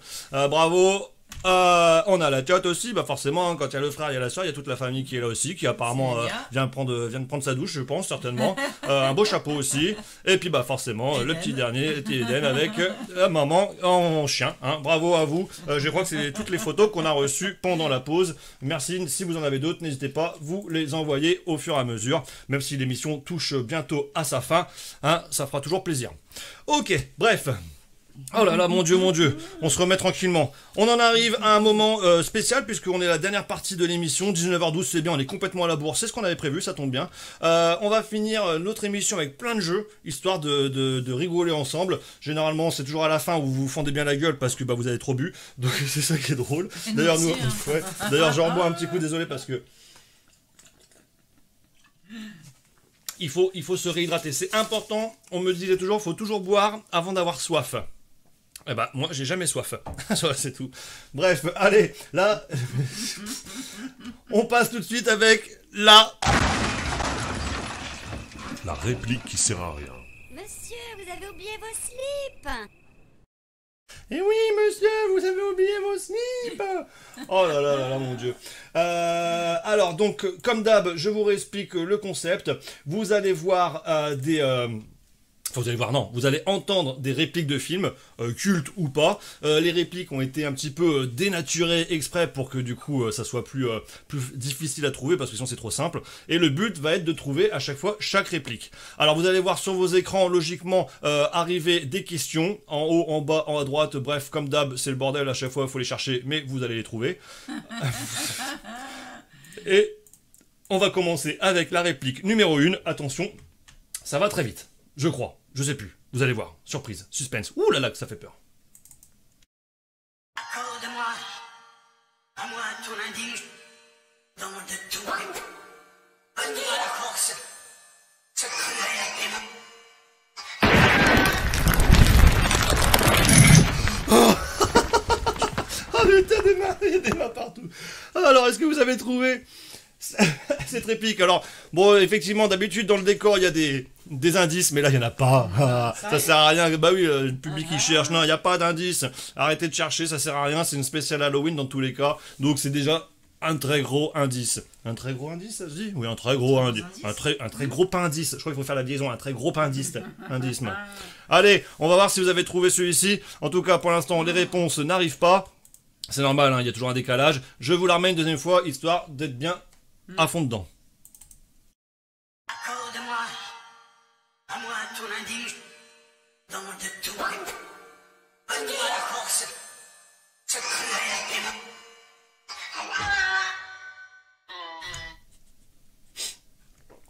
Bravo. On a la tiote aussi, bah forcément, hein, quand il y a le frère, il y a la soeur, il y a toute la famille qui est là aussi, qui apparemment vient de prendre sa douche, je pense, certainement. Un beau chapeau aussi. Et puis, bah forcément, le petit dernier, Eden, avec maman en chien. Hein. Bravo à vous. Je crois que c'est toutes les photos qu'on a reçues pendant la pause. Merci. Si vous en avez d'autres, n'hésitez pas, vous les envoyez au fur et à mesure. Même si l'émission touche bientôt à sa fin, hein, ça fera toujours plaisir. Ok, bref. Oh là là, mon Dieu, on se remet tranquillement. On en arrive à un moment spécial, puisqu'on est la dernière partie de l'émission, 19h12, c'est bien, on est complètement à la bourre, c'est ce qu'on avait prévu, ça tombe bien. On va finir notre émission avec plein de jeux, histoire de rigoler ensemble. Généralement, c'est toujours à la fin où vous vous fendez bien la gueule, parce que bah, vous avez trop bu, donc c'est ça qui est drôle. D'ailleurs, d'ailleurs, j'en bois un petit coup, désolé, parce que... Il faut se réhydrater, c'est important, on me disait toujours, il faut toujours boire avant d'avoir soif. Eh ben, moi, j'ai jamais soif. C'est tout. Bref, allez, là, on passe tout de suite avec la réplique qui sert à rien. Monsieur, vous avez oublié vos slips. Eh oui, monsieur, vous avez oublié vos slips. Oh là là là là, mon Dieu. Alors, donc, comme d'hab, je vous réexplique le concept. Vous allez voir des Vous allez voir, non, vous allez entendre des répliques de films, cultes ou pas. Les répliques ont été un petit peu dénaturées exprès pour que du coup ça soit plus difficile à trouver parce que sinon c'est trop simple. Et le but va être de trouver à chaque fois chaque réplique. Alors vous allez voir sur vos écrans logiquement arriver des questions, en haut, en bas, en à droite, bref, comme d'hab, c'est le bordel à chaque fois, il faut les chercher, mais vous allez les trouver. Et on va commencer avec la réplique numéro 1. Attention, ça va très vite, je crois. Je sais plus. Vous allez voir. Surprise. Suspense. Ouh là là, que ça fait peur. Accorde-moi, à moi ton indigne, dans de tout. Donne-moi la force, ce cruel démon. Ah putain, il y a des mains partout. Alors, est-ce que vous avez trouvé cette réplique? Alors, bon, effectivement, d'habitude, dans le décor, il y a des indices, mais là, il n'y en a pas. Ah, ça sert à rien. Bah oui, le public, il cherche. Non, il n'y a pas d'indice. Arrêtez de chercher, ça sert à rien. C'est une spéciale Halloween dans tous les cas. Donc, c'est déjà un très gros indice. Un très gros indice, ça se dit? Oui, un très gros indice. Un très gros indice. Je crois qu'il faut faire la liaison. Un très gros indice. Allez, on va voir si vous avez trouvé celui-ci. En tout cas, pour l'instant, les réponses n'arrivent pas. C'est normal, hein, il y a toujours un décalage. Je vous la remets une deuxième fois, histoire d'être bien à fond dedans. Accorde-moi, à moi ton indigne, dans de tout. Donne-moi la force, ce cruel démon.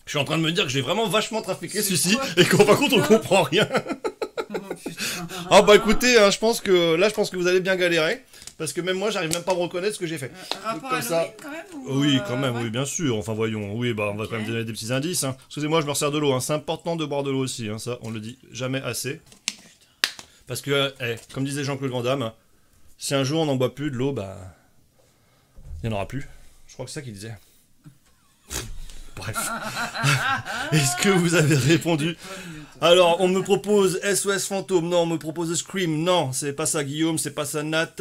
Je suis en train de me dire que j'ai vraiment vachement trafiqué celui-ci et qu'en fin de compte on comprend rien. Ah bah écoutez, hein, je pense que vous allez bien galérer. Parce que même moi, j'arrive même pas à me reconnaître ce que j'ai fait. Rapport comme à ça. Halloween, quand même Oui, quand même, oui, bien sûr. Enfin, voyons. Oui, bah, on va quand même donner des petits indices. Hein. Excusez-moi, je me resserre de l'eau. Hein. C'est important de boire de l'eau aussi. Hein. Ça, on le dit jamais assez. Parce que, comme disait Jean-Claude Van Damme, si un jour on n'en boit plus de l'eau, bah, il n'y en aura plus. Je crois que c'est ça qu'il disait. Bref. Est-ce que vous avez répondu? Alors, on me propose SOS Fantôme, non, on me propose Scream, non, c'est pas ça Guillaume, c'est pas ça Nat,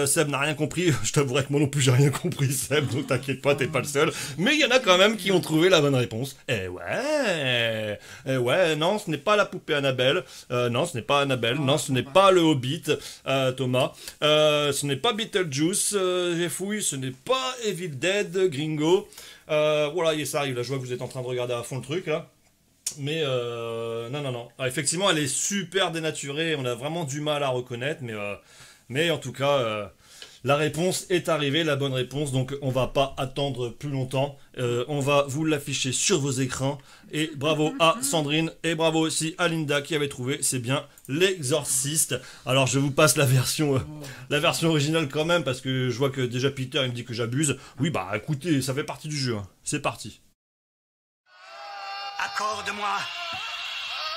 Seb n'a rien compris, je t'avouerai que moi non plus j'ai rien compris Seb, donc t'inquiète pas, t'es pas le seul, mais il y en a quand même qui ont trouvé la bonne réponse. Eh ouais, non, ce n'est pas la poupée Annabelle, non, ce n'est pas Annabelle, non, ce n'est pas le Hobbit, Thomas, ce n'est pas Beetlejuice, j'ai fouillé, ce n'est pas Evil Dead, Gringo, voilà, ça arrive, là je vois que vous êtes en train de regarder à fond le truc, là. Mais non. Ah, effectivement, elle est super dénaturée. On a vraiment du mal à reconnaître. Mais en tout cas, la réponse est arrivée, la bonne réponse. Donc, on va pas attendre plus longtemps. On va vous l'afficher sur vos écrans. Et bravo à Sandrine. Et bravo aussi à Linda qui avait trouvé. C'est bien l'Exorciste. Alors, je vous passe la version originale quand même. Parce que je vois que déjà Peter, il me dit que j'abuse. Oui, bah écoutez, ça fait partie du jeu. Hein. C'est parti. Accorde-moi,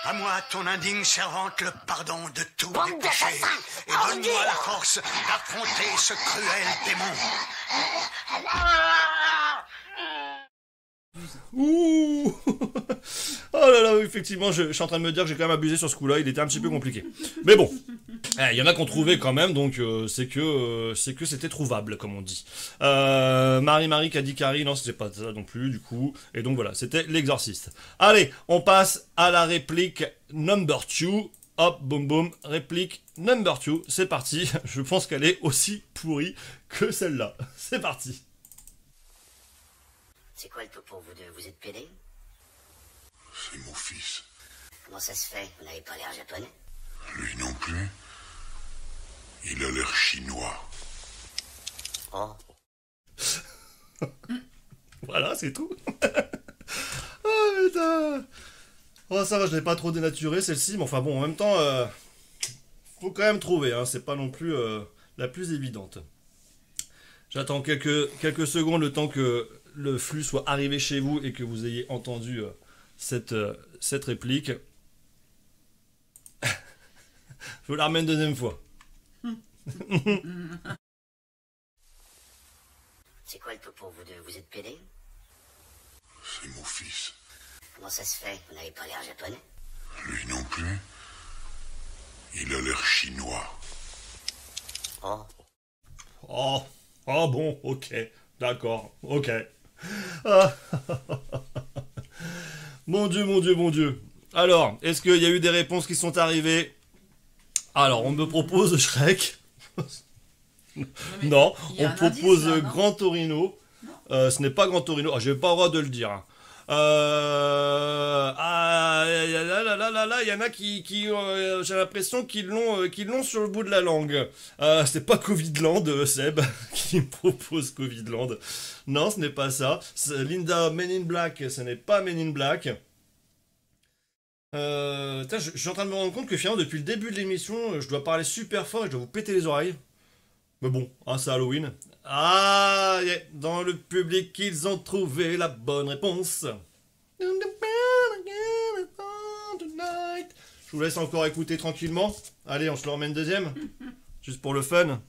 à moi ton indigne servante, le pardon de tous mes péchés, et donne-moi la force d'affronter ce cruel démon. Ouh. Oh là là, effectivement, je suis en train de me dire que j'ai quand même abusé sur ce coup-là, il était un petit peu compliqué. Mais bon, il y en a qu'on trouvait quand même, donc c'est que c'était trouvable, comme on dit. Marie qui a dit Carrie, non, c'était pas ça non plus, du coup. Et donc voilà, c'était l'Exorciste. Allez, on passe à la réplique number 2. Hop, boum boum, réplique number 2, c'est parti. Je pense qu'elle est aussi pourrie que celle-là. C'est parti. C'est quoi le taux pour vous deux? Vous êtes pédés? C'est mon fils. Comment ça se fait? Vous n'avez pas l'air japonais? Lui non plus. Il a l'air chinois. Oh. Voilà, c'est tout. Oh putain. Oh ça va, je l'ai pas trop dénaturé celle-ci, mais enfin bon, en même temps, faut quand même trouver, hein, c'est pas non plus la plus évidente. J'attends quelques secondes le temps que le flux soit arrivé chez vous et que vous ayez entendu cette réplique. Je vous la remets une deuxième fois. C'est quoi le taux pour vous deux? Vous êtes pédés? C'est mon fils. Comment ça se fait? Vous n'avez pas l'air japonais? Lui non plus. Il a l'air chinois. Oh. Oh. Oh bon, ok. D'accord, ok. Ah. Mon Dieu. Alors, est-ce qu'il y a eu des réponses qui sont arrivées? Alors, on me propose Shrek. Non, on propose Gran Torino. Ce n'est pas Gran Torino. Ah, j'ai pas le droit de le dire. Hein. Il y en a qui j'ai l'impression qu'ils l'ont sur le bout de la langue. C'est pas Covidland, Seb, qui me propose Covidland. Non, ce n'est pas ça. Linda, Men in Black, ce n'est pas Men in Black. Je suis en train de me rendre compte que finalement, depuis le début de l'émission, je dois parler super fort et je dois vous péter les oreilles. Mais bon, hein, c'est Halloween. Ah, yeah. Dans le public, ils ont trouvé la bonne réponse. Je vous laisse encore écouter tranquillement. Allez, on se le remet une deuxième. Juste pour le fun.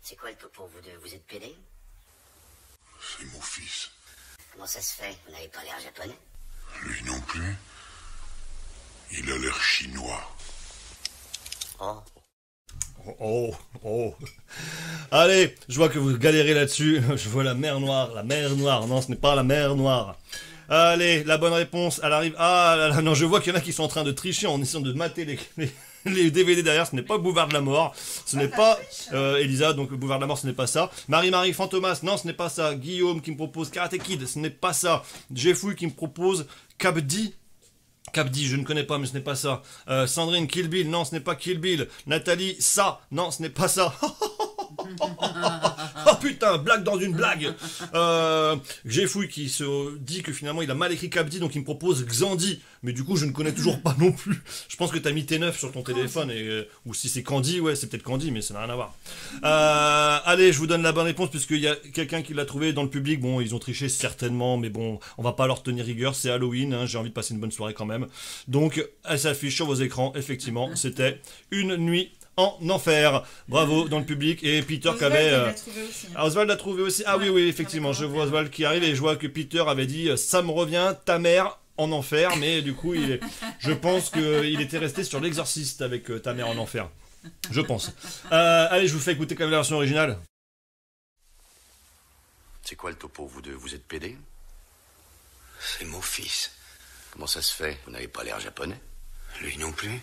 C'est quoi le topo, vous deux? Vous êtes pédés? C'est mon fils. Comment ça se fait? Vous n'avez pas l'air japonais? Lui non plus. Il a l'air chinois. Oh. Allez, je vois que vous galérez là-dessus. Je vois la mer Noire. La mer Noire. Non, ce n'est pas la mer Noire. Allez, la bonne réponse, elle arrive. Ah là là, non, je vois qu'il y en a qui sont en train de tricher en essayant de mater les DVD derrière. Ce n'est pas Boulevard de la Mort. Ce n'est pas Elisa, donc Boulevard de la Mort, ce n'est pas ça. Marie-Marie Fantomas, non, ce n'est pas ça. Guillaume qui me propose Karate Kid, ce n'est pas ça. Jeffouille qui me propose Cabdi, je ne connais pas, mais ce n'est pas ça. Sandrine, Kill Bill, non, ce n'est pas Kill Bill. Nathalie, ça, non, ce n'est pas ça. Oh putain, blague dans une blague. Jeffouille qui se dit que finalement il a mal écrit Cabdi, donc il me propose Xandi. Mais du coup, je ne connais toujours pas non plus. Je pense que t'as mis T9 sur ton téléphone, ou si c'est Candy, ouais, c'est peut-être Candy, mais ça n'a rien à voir. Allez, je vous donne la bonne réponse, puisqu'il y a quelqu'un qui l'a trouvé dans le public. Bon, ils ont triché certainement, mais bon, on va pas leur tenir rigueur, c'est Halloween, hein, j'ai envie de passer une bonne soirée quand même. Donc, elle s'affiche sur vos écrans, effectivement, c'était Une nuit en enfer. Bravo dans le public. Et Peter qui avait... Oswald l'a trouvé aussi. Ah oui, effectivement, je vois Oswald qui arrive et je vois que Peter avait dit « Ça me revient, ta mère en enfer », mais du coup, je pense qu'il était resté sur l'exorciste avec ta mère en enfer. Je pense. Allez, je vous fais écouter quand même la version originale. C'est quoi le topo, vous deux? Vous êtes pédés? C'est mon fils. Comment ça se fait? Vous n'avez pas l'air japonais? Lui non plus.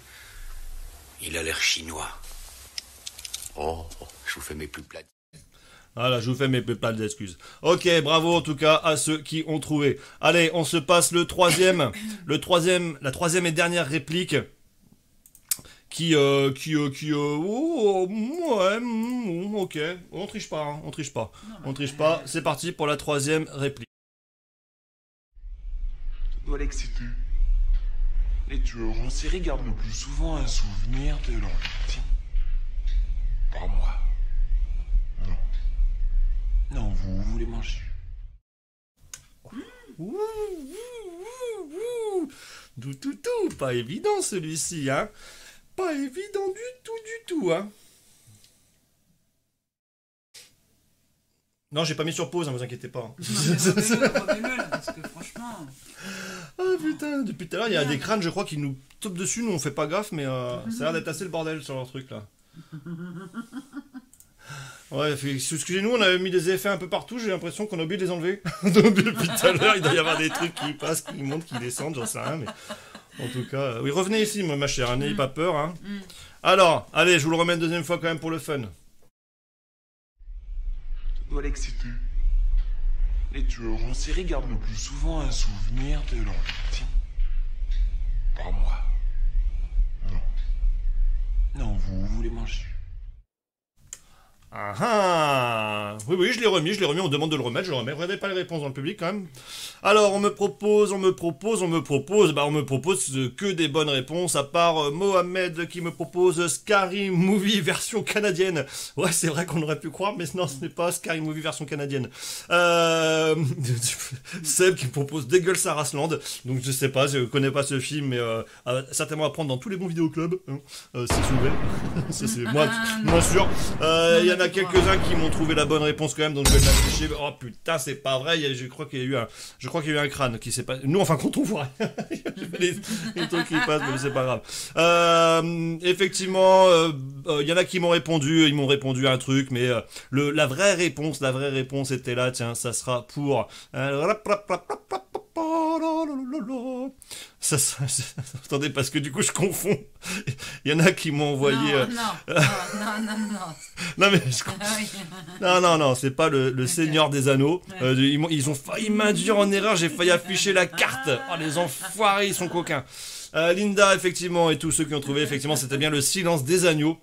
Il a l'air chinois. Oh, je vous fais mes plus plates. Voilà, je vous fais mes plus plates excuses. Ok, bravo en tout cas à ceux qui ont trouvé. Allez, on se passe la troisième et dernière réplique. Ok, on triche pas, on triche pas. C'est parti pour la troisième réplique. Dois l'exciter. Les tueurs en série gardent le plus souvent un souvenir de leur victime. Pas moi. Non, vous les mangez. Tout, pas évident celui-ci, hein. Pas évident du tout, hein. Non, j'ai pas mis sur pause, hein, vous inquiétez pas. Remets-le là, parce que franchement... Ah putain, depuis tout à l'heure, il y a des crânes, je crois, qui nous topent dessus, nous on fait pas gaffe, mais ça a l'air d'être assez le bordel sur leur truc, là. Ouais, excusez-nous, on avait mis des effets un peu partout, j'ai l'impression qu'on a oublié de les enlever. Depuis tout à l'heure, il doit y avoir des trucs qui passent, qui montent, qui descendent, j'en sais rien, mais... En tout cas, oui, revenez ici, ma chère, n'ayez pas peur, hein. Alors, allez, je vous le remets une deuxième fois quand même pour le fun. Dois l'exciter. Les tueurs en série gardent le plus souvent un souvenir de leur victime. Pas moi. Non, vous les mangez. Ah oui, je l'ai remis, on demande de le remettre, je le remets. Regardez pas les réponses dans le public quand même. Alors, on me propose que des bonnes réponses, à part Mohamed qui me propose Scary Movie version canadienne. Ouais, c'est vrai qu'on aurait pu croire, mais non, ce n'est pas Scary Movie version canadienne. Seb qui me propose Dégueule Sarasland, donc je sais pas, je connais pas ce film, mais certainement à prendre dans tous les bons vidéoclubs, hein, si vous voulez. Ça c'est moins sûr. Il y en en a quelques-uns qui m'ont trouvé la bonne réponse quand même, donc je vais l'afficher. Oh putain, c'est pas vrai. Je crois qu'il y a eu un crâne qui s'est pas. Nous, enfin, quand on voit les trucs qui passent, mais c'est pas grave. Effectivement, il y en a qui m'ont répondu. Ils m'ont répondu à un truc, mais la vraie réponse était là. Tiens, ça sera pour. Attendez, parce que du coup je confonds. Il y en a qui m'ont envoyé. Non mais non, c'est pas le Seigneur des Anneaux. Ils ont failli m'induire en erreur. J'ai failli afficher la carte. Oh les enfoirés, ils sont coquins. Linda effectivement et tous ceux qui ont trouvé effectivement c'était bien le Silence des Agneaux.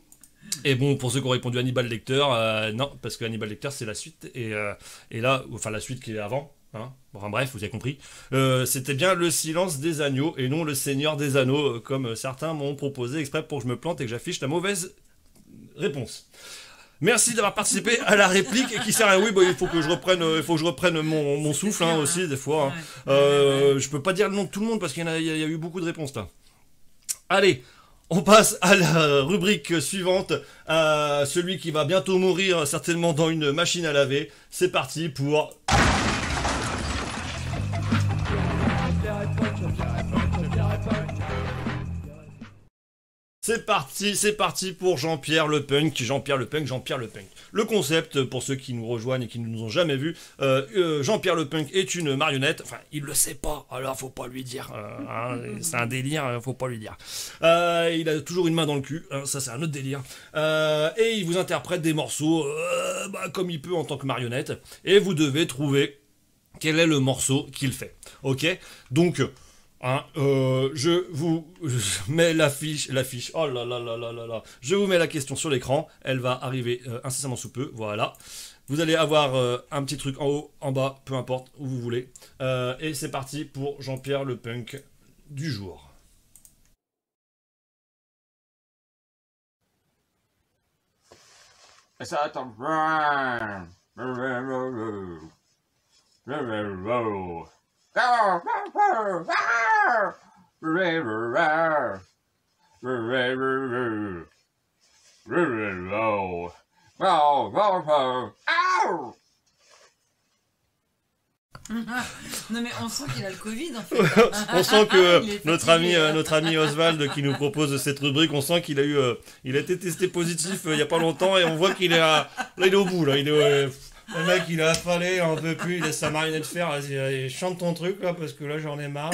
Et bon, pour ceux qui ont répondu Hannibal Lecter, non, parce que Hannibal Lecter c'est la suite et là, enfin la suite qui est avant. Hein, enfin bref, vous avez compris. C'était bien le Silence des Agneaux et non le Seigneur des Anneaux, comme certains m'ont proposé exprès pour que je me plante et que j'affiche la mauvaise réponse. Merci d'avoir participé à la réplique qui sert à rien. Oui, bah, il faut que je reprenne mon souffle aussi des fois. Je peux pas dire le nom de tout le monde parce qu'il y a eu beaucoup de réponses là. Allez. On passe à la rubrique suivante, celui qui va bientôt mourir certainement dans une machine à laver. C'est parti pour... C'est parti pour Jean-Pierre le Punk. Le concept, pour ceux qui nous rejoignent et qui ne nous ont jamais vus, Jean-Pierre le Punk est une marionnette. Enfin, il le sait pas, alors faut pas lui dire. C'est un délire, faut pas lui dire. Il a toujours une main dans le cul, ça c'est un autre délire. Et il vous interprète des morceaux comme il peut en tant que marionnette. Et vous devez trouver quel est le morceau qu'il fait. Ok ? Donc... je vous mets l'affiche. Oh là là là là là là. Je vous mets la question sur l'écran. Elle va arriver incessamment sous peu. Voilà. Vous allez avoir un petit truc en haut, en bas, peu importe où vous voulez. Et c'est parti pour Jean-Pierre le Punk du jour. Ça attend. Non mais on sent qu'il a le Covid en fait. On sent que notre ami Oswald qui nous propose cette rubrique, on sent qu'il a été testé positif il y a pas longtemps et on voit qu'il est là il est au bout là, le mec il a affalé, on peut plus, il laisse sa marionnette faire, vas-y, chante ton truc là parce que là j'en ai marre,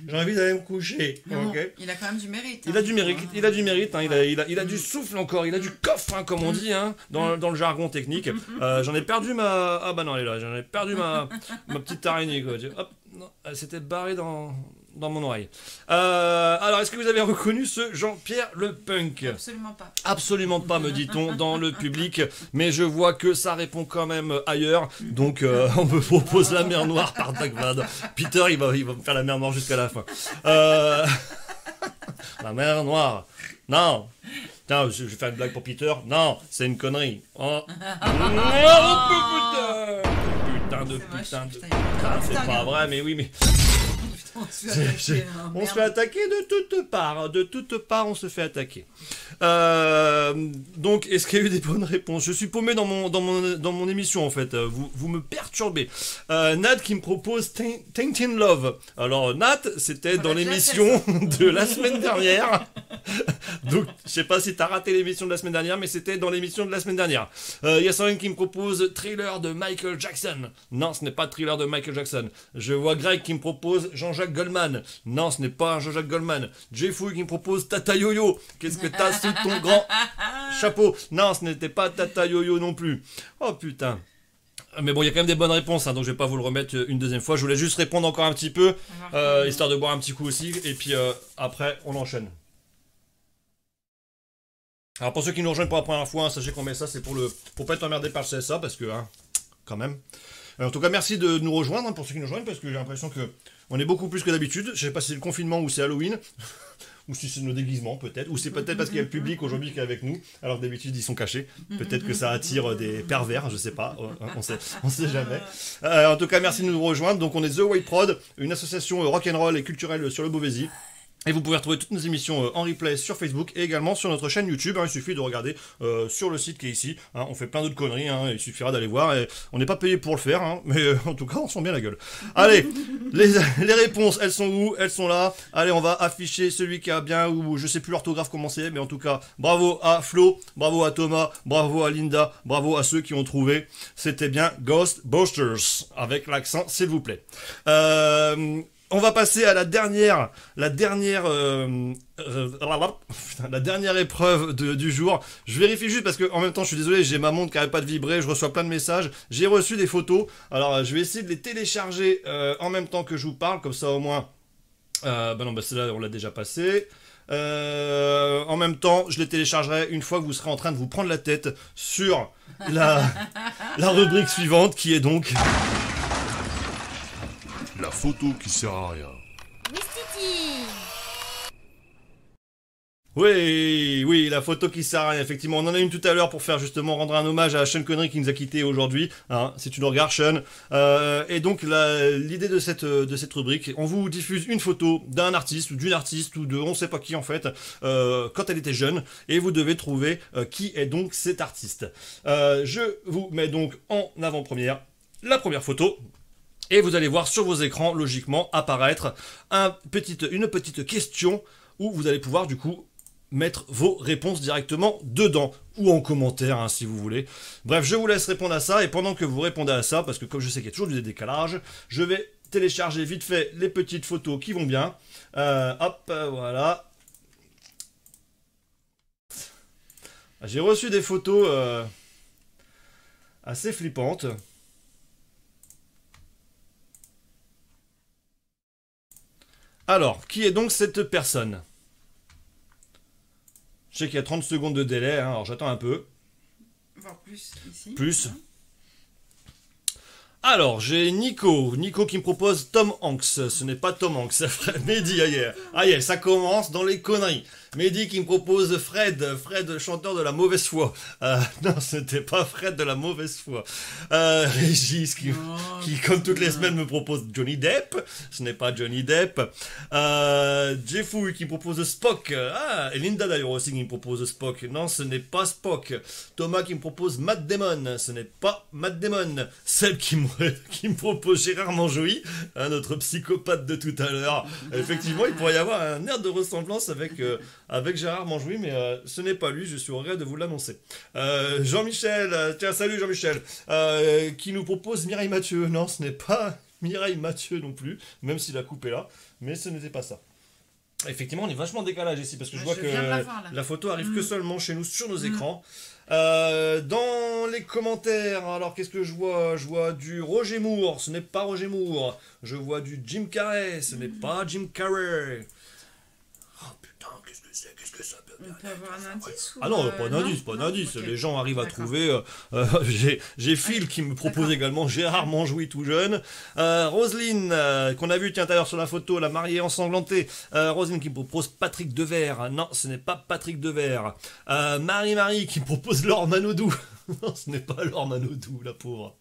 j'ai envie d'aller me coucher. Bon, okay. Il a quand même du mérite. Il a du mérite, il a du souffle encore, il a du coffre comme on dit dans le jargon technique. J'en ai perdu ma... Ah bah non elle est là, j'en ai perdu ma petite araignée quoi. Hop, non, elle s'était barrée dans mon oreille. Alors, est-ce que vous avez reconnu ce Jean-Pierre le Punk ? Absolument pas. Absolument pas, me dit-on, dans le public. Mais je vois que ça répond quand même ailleurs. Donc, on me propose la mer Noire par Dagvad. Peter, il va me faire la mer Noire jusqu'à la fin. La mer Noire. Non. Tiens, je vais faire une blague pour Peter. Non, c'est une connerie. Oh. Putain de... C'est pas vrai, mais oui, mais... On se fait attaquer de toutes parts, on se fait attaquer. Donc, est-ce qu'il y a eu des bonnes réponses ? Je suis paumé dans mon émission en fait. Vous me perturbez. Nat qui me propose Tainted Love. Alors Nat, c'était dans l'émission de la semaine dernière. Donc, je sais pas si t'as raté l'émission de la semaine dernière, mais c'était dans l'émission de la semaine dernière. Il y a Soren qui me propose Thriller de Michael Jackson. Non, ce n'est pas Thriller de Michael Jackson. Je vois Greg qui me propose Jean-Jacques Goldman. Non, ce n'est pas un Jean-Jacques Goldman. Jeffouille qui me propose Tata Yo-Yo. Qu'est-ce que t'as sous ton grand chapeau ? Non, ce n'était pas Tata Yo-Yo non plus. Oh putain. Mais bon, il y a quand même des bonnes réponses, donc je vais pas vous le remettre une deuxième fois. Je voulais juste répondre encore un petit peu, histoire de boire un petit coup aussi, et puis après, on enchaîne. Alors pour ceux qui nous rejoignent pour la première fois, sachez qu'on met ça, c'est pour pas être emmerdé par le CSA, parce que, quand même. En tout cas, merci de nous rejoindre, pour ceux qui nous rejoignent, parce que j'ai l'impression que on est beaucoup plus que d'habitude. Je sais pas si c'est le confinement ou c'est Halloween, ou si c'est nos déguisements peut-être, ou c'est peut-être parce qu'il y a le public aujourd'hui qui est avec nous, alors que d'habitude ils sont cachés. Peut-être que ça attire des pervers, je sais pas, on sait jamais. En tout cas, merci de nous rejoindre. Donc on est The White Prod, une association rock'n'roll et culturelle sur le Beauvaisis. Et vous pouvez retrouver toutes nos émissions en replay sur Facebook et également sur notre chaîne YouTube. Il suffit de regarder sur le site qui est ici. On fait plein d'autres conneries, il suffira d'aller voir. Et on n'est pas payé pour le faire, mais en tout cas, on sent bien la gueule. Allez, les réponses, elles sont où? Elles sont là. Allez, on va afficher celui qui a bien, ou je sais plus l'orthographe comment c'est, mais en tout cas, bravo à Flo, bravo à Thomas, bravo à Linda, bravo à ceux qui ont trouvé. C'était bien Ghostbusters, avec l'accent, s'il vous plaît. On va passer à la dernière épreuve du jour. Je vérifie juste parce que en même temps, je suis désolé, j'ai ma montre qui n'arrête pas de vibrer, je reçois plein de messages. J'ai reçu des photos. Alors, je vais essayer de les télécharger en même temps que je vous parle, comme ça au moins. Celle-là, on l'a déjà passé. En même temps, je les téléchargerai une fois que vous serez en train de vous prendre la tête sur la rubrique suivante, qui est donc la photo qui sert à rien. Oui, la photo qui sert à rien, effectivement. On en a une tout à l'heure pour faire justement rendre un hommage à Sean Connery qui nous a quittés aujourd'hui. Si tu nous regardes, Sean. Et donc, l'idée de cette rubrique, on vous diffuse une photo d'un artiste ou d'une artiste ou de on sait pas qui en fait, quand elle était jeune. Et vous devez trouver qui est donc cet artiste. Je vous mets donc en avant-première la première photo. Et vous allez voir sur vos écrans, logiquement, apparaître une petite question où vous allez pouvoir, du coup, mettre vos réponses directement dedans, ou en commentaire, si vous voulez. Bref, je vous laisse répondre à ça, et pendant que vous répondez à ça, parce que comme je sais qu'il y a toujours du décalage, je vais télécharger vite fait les petites photos qui vont bien. Voilà. J'ai reçu des photos assez flippantes. Alors, qui est donc cette personne? Je sais qu'il y a 30 secondes de délai, alors j'attends un peu. Voire plus ici. Plus. Alors, j'ai Nico qui me propose Tom Hanks. Ce n'est pas Tom Hanks, Mehdi ailleurs. Aïe, ça commence dans les conneries. Mehdi qui me propose Fred, chanteur de la mauvaise foi. Non, ce n'était pas Fred de la mauvaise foi. Régis qui, comme toutes les semaines, me propose Johnny Depp. Ce n'est pas Johnny Depp. Jeffouille qui me propose Spock. Et Linda d'ailleurs aussi qui me propose Spock. Non, ce n'est pas Spock. Thomas qui me propose Matt Damon. Ce n'est pas Matt Damon. Celle qui me propose Gérard Manjoui, notre psychopathe de tout à l'heure. Effectivement, il pourrait y avoir un air de ressemblance avec Gérard Manjoui, mais ce n'est pas lui, je suis au regret de vous l'annoncer. Jean-Michel, tiens, salut Jean-Michel, qui nous propose Mireille Mathieu. Non, ce n'est pas Mireille Mathieu non plus, même si la coupe est là, mais ce n'était pas ça. Effectivement, on est vachement en décalage ici, parce que je vois que la photo arrive que seulement chez nous, sur nos écrans. Dans les commentaires, alors qu'est-ce que je vois? Je vois du Roger Moore, ce n'est pas Roger Moore. Je vois du Jim Carrey, ce n'est pas Jim Carrey. Oh putain, qu'est-ce que ça peut On peut avoir un indice ou Ah non, pas un indice, Okay. Les gens arrivent à trouver. J'ai Phil qui me propose également Gérard Manjoui tout jeune. Roselyne, qu'on a vu tiens d'ailleurs sur la photo, la mariée ensanglantée. Roselyne qui me propose Patrick Devers. Non, ce n'est pas Patrick Devers. Marie qui me propose Laure Manodou. Non, ce n'est pas Laure Manodou, la pauvre.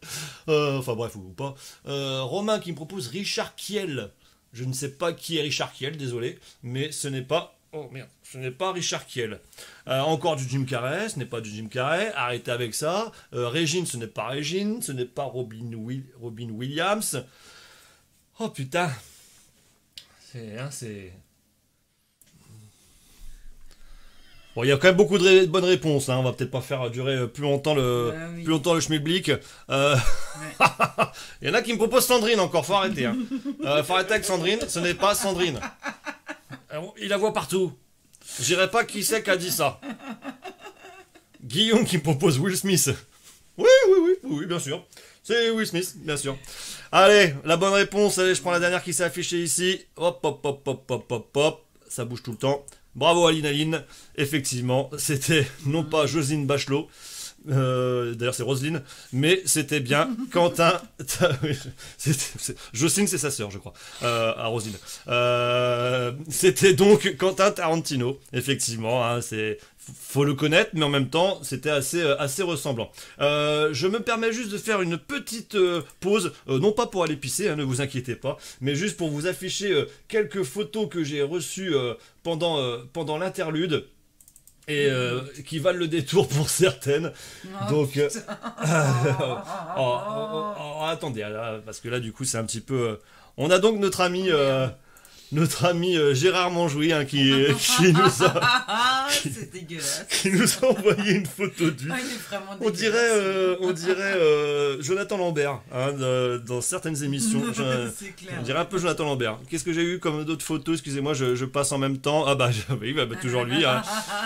Enfin bref, ou pas. Romain qui me propose Richard Kiel. Je ne sais pas qui est Richard Kiel, désolé, mais ce n'est pas... Oh merde, ce n'est pas Richard Kiel. Encore du Jim Carrey, ce n'est pas du Jim Carrey. Arrêtez avec ça. Régine, ce n'est pas Régine. Ce n'est pas Robin Williams. Oh putain. C'est... Bon, il y a quand même beaucoup de bonnes réponses. On va peut-être pas faire durer plus longtemps le schmilblick. Il y en a qui me proposent Sandrine encore. Faut arrêter. Faut arrêter avec Sandrine. Ce n'est pas Sandrine. Il la voit partout. Je dirais pas qui c'est qui a dit ça. Guillaume qui me propose Will Smith. Oui, bien sûr. C'est Will Smith, bien sûr. Allez, la bonne réponse. Allez, je prends la dernière qui s'est affichée ici. Hop. Ça bouge tout le temps. Bravo Aline. Effectivement, c'était non pas Joselyne Bachelot. D'ailleurs c'est Roselyne, mais c'était bien Quentin. Jocelyne c'est sa sœur je crois, à Roselyne. C'était donc Quentin Tarantino, effectivement, c'est faut le connaître, mais en même temps, c'était assez ressemblant. Je me permets juste de faire une petite pause, non pas pour aller pisser, hein, ne vous inquiétez pas, mais juste pour vous afficher quelques photos que j'ai reçues pendant l'interlude. Et qui valent le détour pour certaines. Donc, attendez, parce que là, du coup, c'est un petit peu... On a donc notre ami Gérard Manjoui hein, qui nous a c'est dégueulasse. Qui nous a envoyé une photo de lui. Ah, il est vraiment on dirait Jonathan Lambert hein, dans certaines émissions. C'est clair. On dirait un peu Jonathan Lambert. Qu'est-ce que j'ai eu comme d'autres photos? Excusez-moi, je passe en même temps. Ah bah oui, toujours lui. Hein.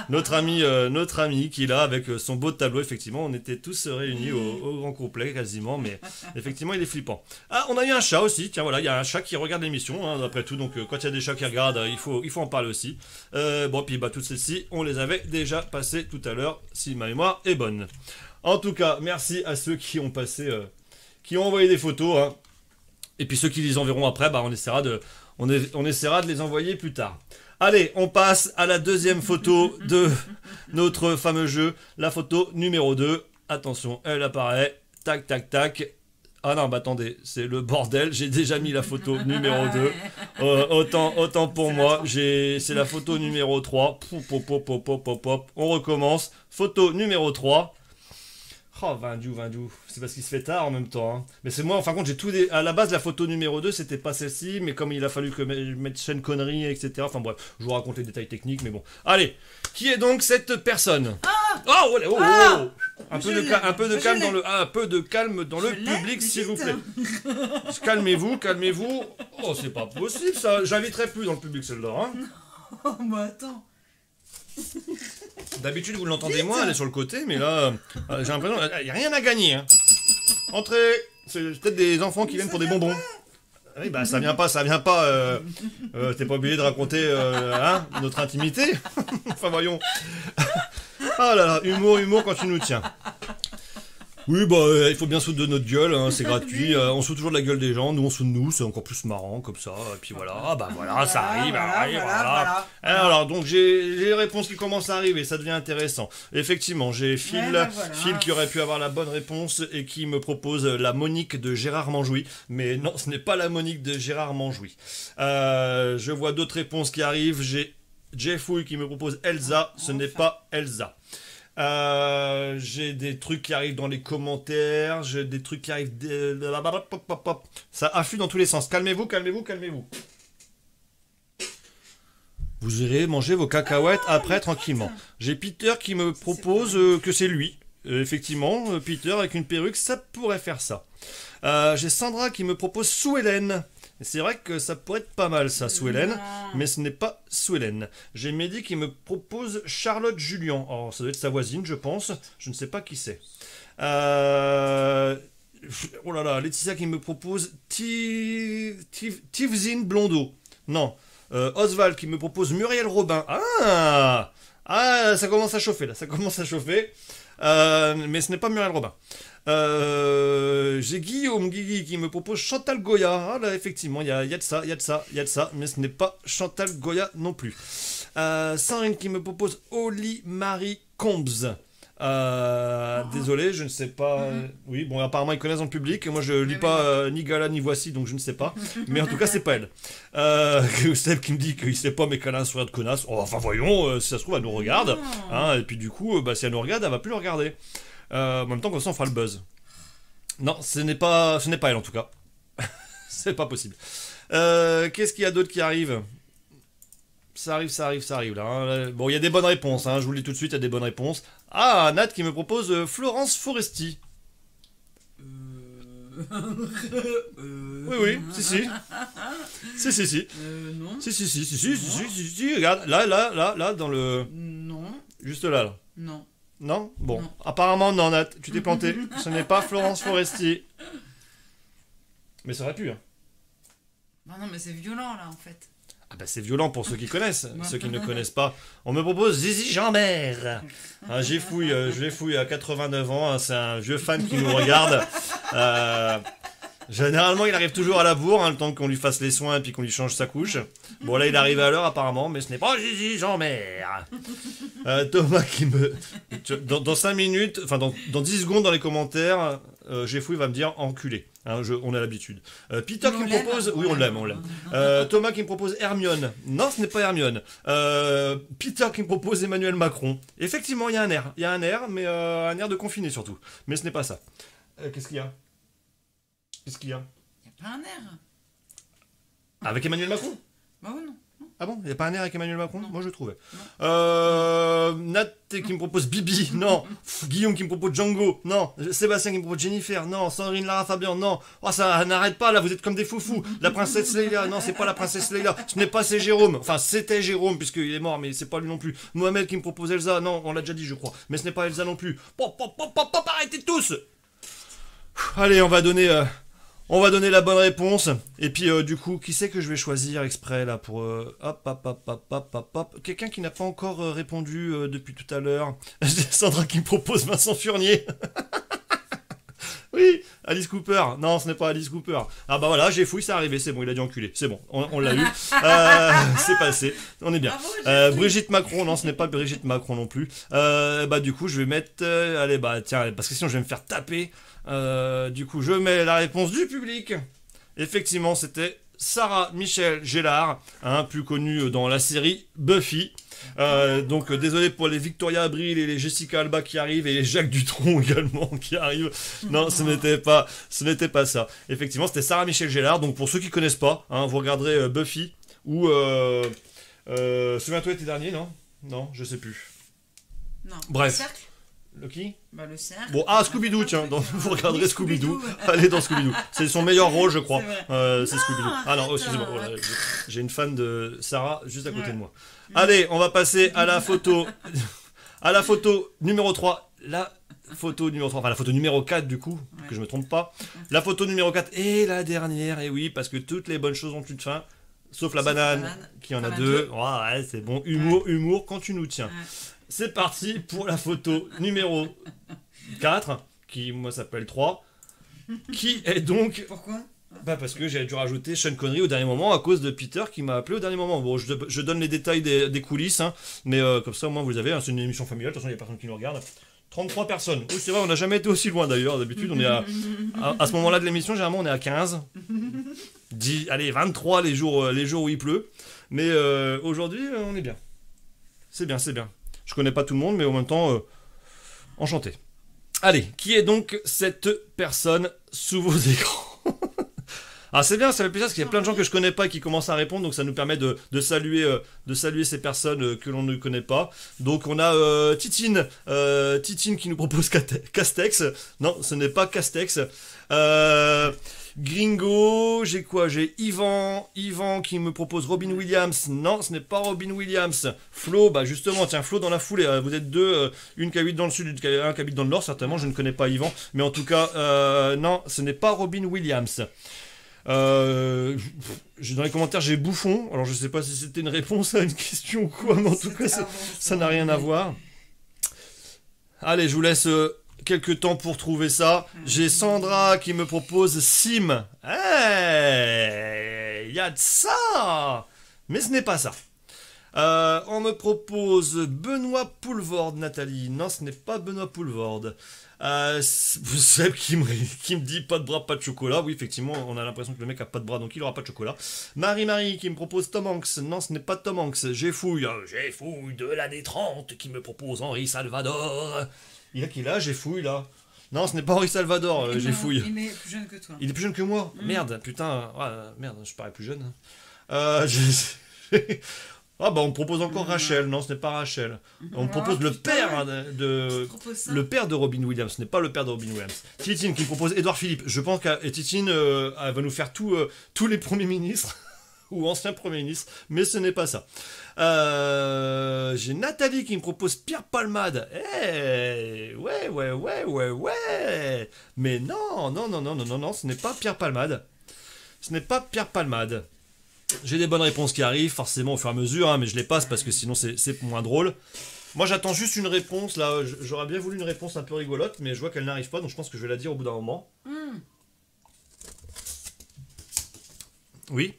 Notre ami qui est là avec son beau tableau. Effectivement, on était tous réunis au grand complet quasiment, mais effectivement, il est flippant. Ah, on a eu un chat aussi. Tiens, voilà, il y a un chat qui regarde l'émission. Hein, après tout, donc quand il y a des chats qui regardent, il faut en parler aussi. Bon, puis toutes celles-ci, on les avait déjà passées tout à l'heure, si ma mémoire est bonne. En tout cas, merci à ceux qui ont passé, qui ont envoyé des photos. Hein. Et puis ceux qui les enverront après, on essaiera de les envoyer plus tard. Allez, on passe à la deuxième photo de notre fameux jeu, la photo numéro 2. Attention, elle apparaît. Tac, tac, tac. Ah non, attendez, c'est le bordel, j'ai déjà mis la photo numéro 2. Autant pour moi, c'est la photo numéro 3. On recommence. Photo numéro 3. Oh, Vindou. C'est parce qu'il se fait tard en même temps. Hein. Mais c'est moi, en fin de compte, à la base, la photo numéro 2, c'était pas celle-ci, mais comme il a fallu que je mette chaîne conneries, etc. Enfin bref, je vous raconte les détails techniques, mais bon. Allez, qui est donc cette personne? Un peu de calme dans le public, s'il vous plaît. Calmez-vous. Oh, c'est pas possible, ça. J'inviterai plus dans le public, celle-là. Hein. Oh, bah attends. D'habitude, vous l'entendez moins, elle est sur le côté, mais là, j'ai l'impression qu'il n'y a rien à gagner. Hein. Entrez. C'est peut-être des enfants qui viennent pour des bonbons. Oui, bah ça vient pas. T'es pas obligé de raconter notre intimité. Enfin, voyons. Ah là là, humour quand tu nous tiens. Oui, il faut bien se foutre de notre gueule, hein, c'est gratuit. On se fout toujours de la gueule des gens, nous on se fout de nous, c'est encore plus marrant comme ça. Et puis voilà, ça arrive. Voilà. Alors, donc j'ai les réponses qui commencent à arriver, ça devient intéressant. Effectivement, j'ai Phil qui aurait pu avoir la bonne réponse et qui me propose la Monique de Gérard Manjoui. Mais non, ce n'est pas la Monique de Gérard Manjoui. Je vois d'autres réponses qui arrivent. J'ai Jeffouille qui me propose Elsa, ce n'est pas Elsa. J'ai des trucs qui arrivent dans les commentaires, j'ai des trucs qui arrivent... Ça afflue dans tous les sens. Calmez-vous. Vous irez manger vos cacahuètes après tranquillement. J'ai Peter qui me propose que c'est lui. Effectivement, Peter avec une perruque, ça pourrait faire ça. J'ai Sandra qui me propose Sue-Hélène. C'est vrai que ça pourrait être pas mal ça, Sue-Hélène, mais ce n'est pas Sue-Hélène. J'ai Mehdi qui me propose Charlotte Julien. Oh, ça doit être sa voisine, je pense. Je ne sais pas qui c'est. Oh là là, Laetitia qui me propose Tivzine Blondeau. Non. Oswald qui me propose Muriel Robin. Ah, ça commence à chauffer là, mais ce n'est pas Muriel Robin. J'ai Guillaume qui me propose Chantal Goya. Ah là, effectivement, il y a de ça, mais ce n'est pas Chantal Goya non plus. Sandrine qui me propose Oli Marie Combs. Désolé, je ne sais pas. Oui, bon, apparemment ils connaissent dans le public. Moi, je lis pas ni Gala ni Voici, donc je ne sais pas. Mais en tout cas, c'est pas elle. Steph qui me dit qu'il sait pas, mais qu'elle a un sourire de connasse. Oh, enfin, voyons, si ça se trouve, elle nous regarde. Hein, et puis du coup, si elle nous regarde, elle va plus le regarder. En même temps, comme ça, on fera le buzz. Non, ce n'est pas elle en tout cas. C'est pas possible. Qu'est-ce qu'il y a d'autre qui arrive? Ça arrive là. Hein. Bon, il y a des bonnes réponses. Hein. Je vous le dis tout de suite, il y a des bonnes réponses. Ah, Nat qui me propose Florence Foresti. Oui, si. Non. Si. Regarde, là, dans le. Non. Juste là. Non. Non? Bon. Non. Apparemment, non, Nat. Tu t'es planté. Ce n'est pas Florence Foresti. Mais ça aurait pu. Hein. Non, mais c'est violent, là, en fait. Ah bah c'est violent pour ceux qui connaissent. Ceux qui ne connaissent pas, on me propose Zizi Jeanbert. Je les fouille à 89 ans. Hein, c'est un vieux fan qui nous regarde. Généralement, il arrive toujours à la bourre, hein, le temps qu'on lui fasse les soins et puis qu'on lui change sa couche. Bon, là, il arrive à l'heure apparemment, mais ce n'est pas Gigi Jean-Mère. Thomas qui me... Dans 5 minutes, enfin dans 10 secondes dans les commentaires, Jeffouille va me dire enculé. Hein, on a l'habitude. Peter qui me propose... Oui, on l'aime. Thomas qui me propose Hermione. Non, ce n'est pas Hermione. Peter qui me propose Emmanuel Macron. Effectivement, il y a un air. Il y a un air, mais un air de confiné surtout. Mais ce n'est pas ça. Qu'est-ce qu'il y a? Qu'est-ce qu'il y a? Il n'y a pas un air. Avec Emmanuel Macron? Bah oui, non. Ah bon? Il n'y a pas un air avec Emmanuel Macron? Moi, je trouvais. Nat qui me propose Bibi? Non. Guillaume qui me propose Django? Non. Sébastien qui me propose Jennifer? Non. Sandrine Lara Fabian? Non. Oh, ça n'arrête pas, là, vous êtes comme des foufous. La princesse Leila? Non, c'est pas la princesse Leila. Ce n'est pas, c'est Jérôme. Enfin, c'était Jérôme, puisqu'il est mort, mais c'est pas lui non plus. Mohamed qui me propose Elsa? Non, on l'a déjà dit, je crois. Mais ce n'est pas Elsa non plus. Pop, arrêtez tous! Allez, on va donner la bonne réponse. Et puis, du coup, qui c'est que je vais choisir exprès, là, pour... Hop. Quelqu'un qui n'a pas encore répondu depuis tout à l'heure. Sandra qui me propose Vincent Furnier. Oui, Alice Cooper. Non, ce n'est pas Alice Cooper. Ah bah voilà, j'ai fouillé, c'est arrivé, c'est bon, il a dit enculé. C'est bon, on l'a eu. C'est passé, on est bien. Brigitte Macron, non, ce n'est pas Brigitte Macron non plus. Bah du coup, je vais mettre... allez, bah tiens, parce que sinon je vais me faire taper. Du coup, je mets la réponse du public. Effectivement, c'était Sarah Michelle Gellar, hein, plus connue dans la série Buffy. Donc désolé pour les Victoria Abril et les Jessica Alba qui arrivent et les Jacques Dutronc également qui arrivent. Non, ce n'était pas ça. Effectivement, c'était Sarah Michelle Gellar. Donc pour ceux qui connaissent pas, hein, vous regarderez Buffy ou souviens-toi l'été dernier, non, je sais plus. Non. Bref. Le cercle. Le qui? Bah le cercle. Bon, Scooby-Doo, tiens, vous regarderez Scooby-Doo. Allez dans Scooby-Doo. C'est son meilleur rôle, je crois. C'est Scooby-Doo. Ah non, excusez-moi. Voilà, j'ai une fan de Sarah juste à côté de moi. Allez, on va passer à la photo. À la photo numéro 3. La photo numéro 3. Enfin, la photo numéro 4, du coup, que je me trompe pas. La photo numéro 4 et la dernière. Et oui, parce que toutes les bonnes choses ont une fin. Sauf la banane, qui en a deux. Ouais, c'est bon. Humour, quand tu nous tiens. C'est parti pour la photo numéro 4, qui, moi, s'appelle 3. Qui est donc... Pourquoi? Bah parce que j'ai dû rajouter Sean Connery au dernier moment à cause de Peter qui m'a appelé au dernier moment. Bon, je donne les détails des coulisses, hein, mais comme ça au moins vous les avez, hein, c'est une émission familiale, de toute façon il n'y a personne qui nous regarde. 33 personnes. Oui, c'est vrai, on n'a jamais été aussi loin d'ailleurs. D'habitude, on est à ce moment-là de l'émission, généralement on est à 15. 10, allez, 23 les jours où il pleut. Mais aujourd'hui, on est bien. C'est bien. Je connais pas tout le monde, mais en même temps, enchanté. Allez, qui est donc cette personne sous vos écrans? Ah c'est bien, ça fait plaisir parce qu'il y a plein de gens que je connais pas qui commencent à répondre, donc ça nous permet de saluer ces personnes que l'on ne connaît pas. Donc on a Titine qui nous propose Castex. Non, ce n'est pas Castex. Gringo, j'ai quoi? J'ai Yvan qui me propose Robin Williams. Non, ce n'est pas Robin Williams. Flo, bah justement, tiens, Flo dans la foulée. Vous êtes deux, une qui habite dans le sud, un qui habite dans le nord, certainement. Je ne connais pas Yvan, mais en tout cas, non, ce n'est pas Robin Williams. Dans les commentaires, j'ai Bouffon. Alors, je sais pas si c'était une réponse à une question ou quoi, mais en tout cas, ça n'a rien à voir. Allez, je vous laisse quelques temps pour trouver ça. J'ai Sandra qui me propose Sim. Il y a de ça, mais ce n'est pas ça. On me propose Benoît Poulvord, Nathalie. Non, ce n'est pas Benoît Poulvord. Seb qui me dit pas de bras, pas de chocolat. Oui, effectivement, on a l'impression que le mec a pas de bras, donc il aura pas de chocolat. Marie qui me propose Tom Hanks. Non, ce n'est pas Tom Hanks. J'ai fouille de l'année 30 qui me propose Henri Salvador. Il a quel âge, j'ai fouille là? Non, ce n'est pas Henri Salvador, j'ai fouille. Il est plus jeune que toi. Il est plus jeune que moi? Merde, putain. Merde, je parais plus jeune. Ah bah on me propose encore Rachel. Non, ce n'est pas Rachel. On me propose le père de Robin Williams. Ce n'est pas le père de Robin Williams. Titine qui me propose Édouard Philippe. Je pense que Titine elle va nous faire tous les premiers ministres ou anciens premiers ministres, mais ce n'est pas ça. J'ai Nathalie qui me propose Pierre Palmade. Ouais. Mais non, ce n'est pas Pierre Palmade. Ce n'est pas Pierre Palmade. J'ai des bonnes réponses qui arrivent, forcément au fur et à mesure, hein, mais je les passe parce que sinon c'est moins drôle. Moi j'attends juste une réponse, là, j'aurais bien voulu une réponse un peu rigolote, mais je vois qu'elle n'arrive pas, donc je pense que je vais la dire au bout d'un moment. Oui.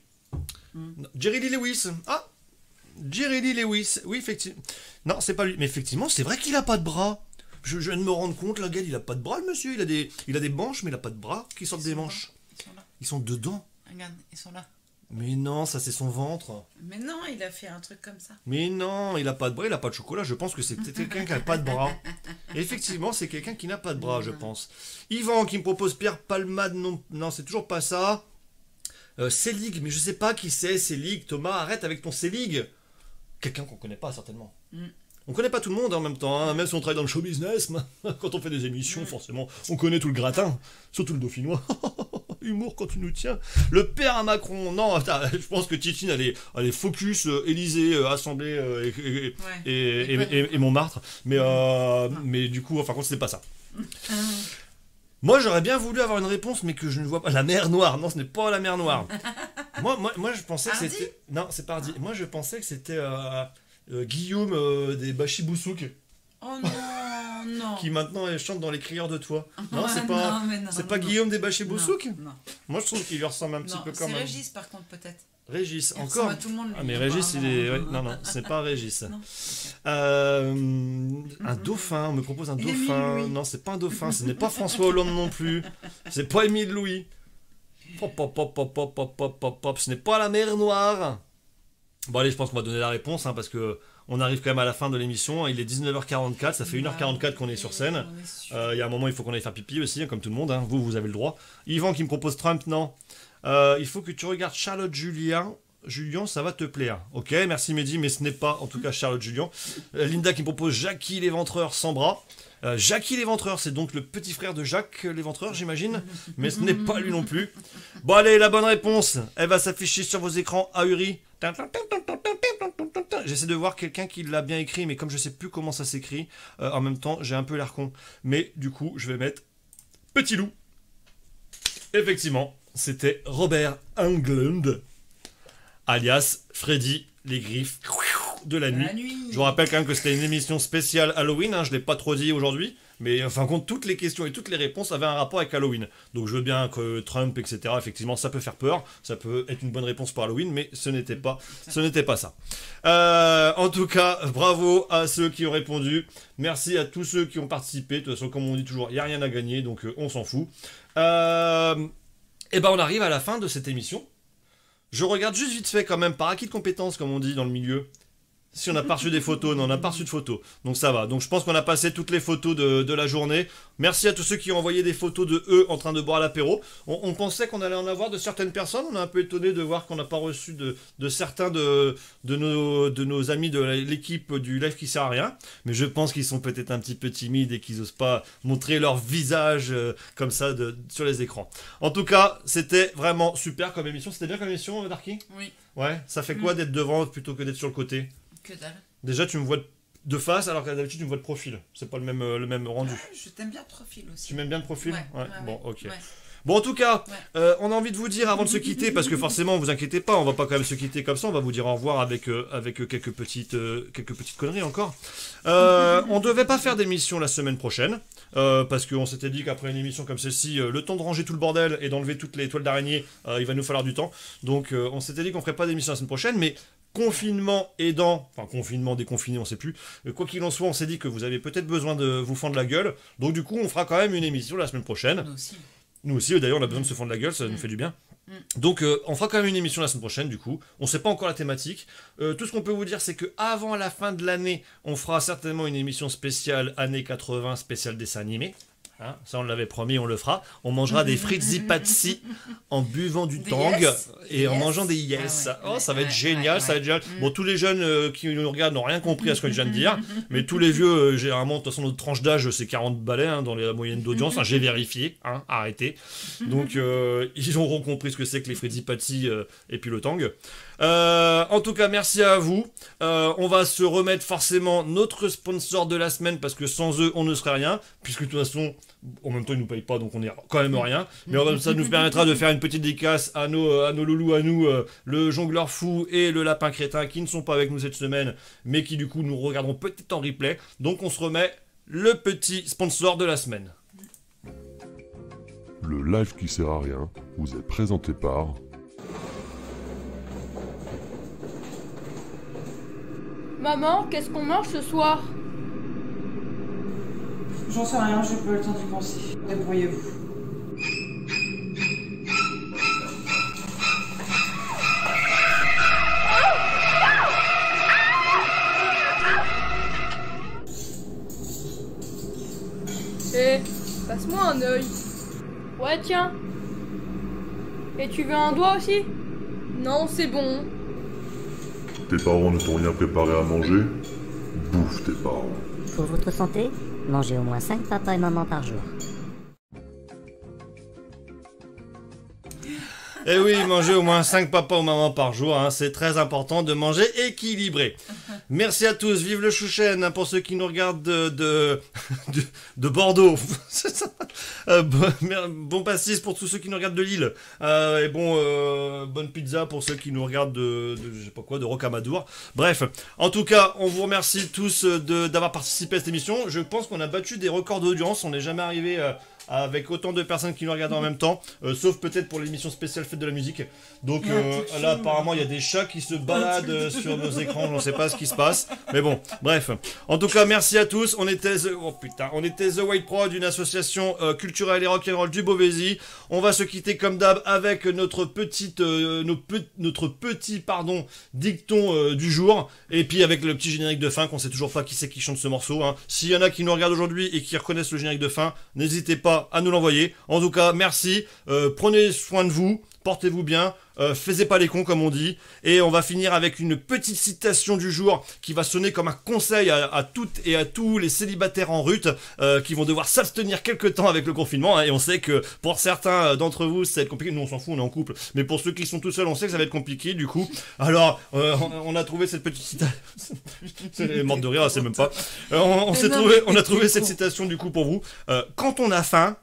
Jerry Lee Lewis. Ah, Jerry Lee Lewis. Oui, effectivement. Non, c'est pas lui. Mais effectivement, c'est vrai qu'il a pas de bras. Je viens de me rendre compte, là, gars, il a pas de bras, le monsieur. Il a des manches, mais il a pas de bras qui sortent des manches. Ils sont là. Ils sont dedans. Regarde, ils sont là. Mais non, ça c'est son ventre. Mais non, il a fait un truc comme ça. Mais non, il a pas de bras, il a pas de chocolat. Je pense que c'est peut-être quelqu'un qui a pas de bras. Et effectivement, c'est quelqu'un qui n'a pas de bras, je pense. Yvan qui me propose Pierre Palmade. Non, c'est toujours pas ça. Selig, mais je sais pas qui c'est, Selig. Thomas, arrête avec ton Selig. Quelqu'un qu'on connaît pas, certainement. On connaît pas tout le monde en même temps, hein. Même si on travaille dans le show business, quand on fait des émissions, forcément, on connaît tout le gratin, surtout le dauphinois. Humour quand tu nous tiens. Le père à Macron, non, je pense que Titine allait focus Élysée, Assemblée et Montmartre, mais du coup, enfin, c'était pas ça. Moi, j'aurais bien voulu avoir une réponse, mais que je ne vois pas. La mer Noire, non, ce n'est pas la mer Noire. moi, je pensais que c'était. Non, c'est pas Hardy. Moi, je pensais que c'était. Guillaume des Bachiboussouk. Oh non. Qui maintenant chante dans Les Crieurs de Toit. Non, c'est pas non. Guillaume des Bachiboussouk. Non. Moi, je trouve qu'il lui ressemble un petit peu quand même. C'est Régis, par contre, peut-être. Régis, il encore. à tout le monde, mais Régis, il est. Non, c'est pas Régis. Un dauphin, on me propose un dauphin. Non, c'est pas un dauphin, ce n'est pas François Hollande non plus. C'est pas Émile Louis. Ce n'est pas la mer Noire. Bon allez, je pense qu'on va donner la réponse, parce que on arrive quand même à la fin de l'émission. Il est 19h44, ça fait 1h44 qu'on est sur scène. Il y a un moment, il faut qu'on aille faire pipi aussi, comme tout le monde. Vous avez le droit. Yvan qui me propose Trump, non. Il faut que tu regardes Charlotte Julien, ça va te plaire. Ok, merci Mehdi, mais ce n'est pas en tout cas Charlotte Julien. Linda qui me propose Jackie l'Éventreur sans bras. Jackie l'Éventreur, c'est donc le petit frère de Jacques l'Éventreur, j'imagine, mais ce n'est pas lui non plus. Bon allez, la bonne réponse, elle va s'afficher sur vos écrans ahuris. J'essaie de voir quelqu'un qui l'a bien écrit, mais comme je sais plus comment ça s'écrit, en même temps j'ai un peu l'air con. Mais du coup, je vais mettre Petit Loup. Effectivement, c'était Robert Englund, alias Freddy les Griffes de la nuit. Je vous rappelle quand même que c'était une émission spéciale Halloween, je ne l'ai pas trop dit aujourd'hui, mais enfin compte toutes les questions et toutes les réponses avaient un rapport avec Halloween. Donc je veux bien que Trump, etc., effectivement, ça peut faire peur, ça peut être une bonne réponse pour Halloween, mais ce n'était pas ça. En tout cas, bravo à ceux qui ont répondu, merci à tous ceux qui ont participé. De toute façon, comme on dit toujours, il n'y a rien à gagner, donc on s'en fout. Et ben on arrive à la fin de cette émission. Je regarde juste vite fait quand même, par acquis de compétences, comme on dit dans le milieu. Si on n'a pas reçu des photos, non, on n'a pas reçu de photos. Donc ça va. Donc je pense qu'on a passé toutes les photos de la journée. Merci à tous ceux qui ont envoyé des photos de eux en train de boire l'apéro. On pensait qu'on allait en avoir de certaines personnes. On est un peu étonné de voir qu'on n'a pas reçu de certains de nos amis de l'équipe du live qui sert à rien. Mais je pense qu'ils sont peut-être un petit peu timides et qu'ils n'osent pas montrer leur visage comme ça sur les écrans. En tout cas, c'était vraiment super comme émission. C'était bien comme émission, Darky ? Oui. Ouais, ça fait quoi d'être devant plutôt que d'être sur le côté ? Que dalle. Déjà, tu me vois de face, alors que d'habitude, tu me vois de profil. C'est pas le même rendu. Je t'aime bien de profil aussi. Tu m'aimes bien de profil ? Ouais. Bon, ok. Ouais. Bon, en tout cas, on a envie de vous dire avant de se quitter, parce que forcément, vous inquiétez pas, on va pas quand même se quitter comme ça, on va vous dire au revoir avec quelques petites conneries encore. On devait pas faire d'émission la semaine prochaine, parce qu'on s'était dit qu'après une émission comme celle-ci, le temps de ranger tout le bordel et d'enlever toutes les toiles d'araignée, il va nous falloir du temps. Donc, on s'était dit qu'on ferait pas d'émission la semaine prochaine, mais confinement aidant, enfin confinement, déconfiné, on sait plus, mais quoi qu'il en soit, on s'est dit que vous avez peut-être besoin de vous fendre la gueule, donc du coup, on fera quand même une émission la semaine prochaine. Nous aussi, d'ailleurs, on a besoin de se fendre la gueule, ça nous fait du bien. Donc, on fera quand même une émission la semaine prochaine, du coup. On sait pas encore la thématique. Tout ce qu'on peut vous dire, c'est qu'avant la fin de l'année, on fera certainement une émission spéciale années 80, spéciale dessin animé. Ça, on l'avait promis, on le fera. On mangera des frites zipatsi en buvant du tang et en mangeant des yes. Ça va être génial, ça va être génial. Bon, tous les jeunes qui nous regardent n'ont rien compris à ce que je viens de dire, mais tous les vieux, généralement, de toute façon, notre tranche d'âge, c'est 40 balais dans la moyenne d'audience. J'ai vérifié, arrêtez. Donc, ils auront compris ce que c'est que les frites zipatsi et puis le tang. En tout cas, merci à vous. On va se remettre forcément notre sponsor de la semaine, parce que sans eux, on ne serait rien, puisque de toute façon, en même temps, ils nous payent pas, donc on est quand même rien. Mais ça nous permettra de faire une petite dédicace à nos loulous, à nous, le jongleur fou et le lapin crétin, qui ne sont pas avec nous cette semaine, mais qui du coup nous regarderont peut-être en replay. Donc on se remet le petit sponsor de la semaine. Le live qui sert à rien vous est présenté par Maman, qu'est-ce qu'on mange ce soir? J'en sais rien, j'ai pas le temps d'y penser. Débrouillez-vous. Eh, passe-moi un œil. Ouais, tiens. Et tu veux un doigt aussi? Non, c'est bon. Tes parents ne t'ont rien préparé à manger? Bouffe tes parents. Pour votre santé, mangez au moins 5 papa et maman par jour. Eh oui, manger au moins 5 papas ou mamans par jour, hein, c'est très important de manger équilibré. Merci à tous, vive le Chouchen, hein, pour ceux qui nous regardent de Bordeaux. Bon pastis pour tous ceux qui nous regardent de Lille. Et bonne pizza pour ceux qui nous regardent de je sais pas quoi, de Rocamadour. Bref, en tout cas, on vous remercie tous d'avoir participé à cette émission. Je pense qu'on a battu des records d'audience, on n'est jamais arrivé avec autant de personnes qui nous regardent en même temps, sauf peut-être pour l'émission spéciale Fête de la musique. Donc là, apparemment, il y a des chats qui se baladent sur nos écrans, je ne sais pas ce qui se passe. Mais bon, bref. En tout cas, merci à tous. On était The White Prod, une association culturelle et rock'n'roll du Beauvaisis. On va se quitter comme d'hab avec notre petit dicton du jour. Et puis avec le petit générique de fin, qu'on sait toujours pas qui c'est qui chante ce morceau. Hein. S'il y en a qui nous regardent aujourd'hui et qui reconnaissent le générique de fin, n'hésitez pas à nous l'envoyer. En tout cas, merci. Prenez soin de vous. Portez-vous bien, faisez pas les cons comme on dit, et on va finir avec une petite citation du jour qui va sonner comme un conseil à toutes et à tous les célibataires en rut qui vont devoir s'abstenir quelques temps avec le confinement, hein, et on sait que pour certains d'entre vous ça va être compliqué, nous on s'en fout, on est en couple, mais pour ceux qui sont tout seuls on sait que ça va être compliqué du coup, alors on a trouvé cette petite citation, c'est morte de rire, c'est même pas, on a trouvé cette citation du coup pour vous, quand on a faim,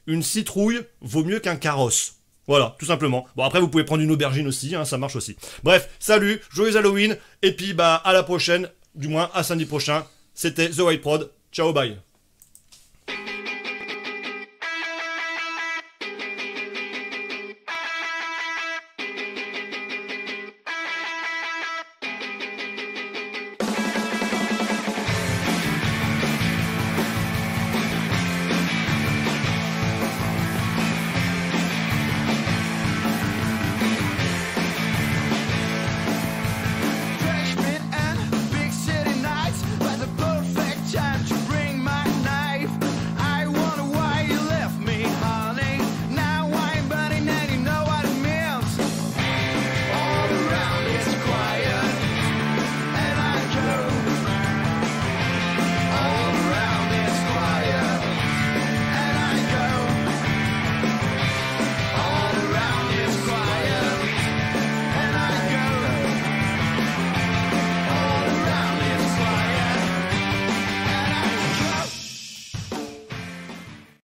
une citrouille vaut mieux qu'un carrosse. Voilà, tout simplement. Bon, après, vous pouvez prendre une aubergine aussi, hein, ça marche aussi. Bref, salut, joyeux Halloween, et puis, à la prochaine, du moins, à samedi prochain. C'était The White Prod. Ciao, bye.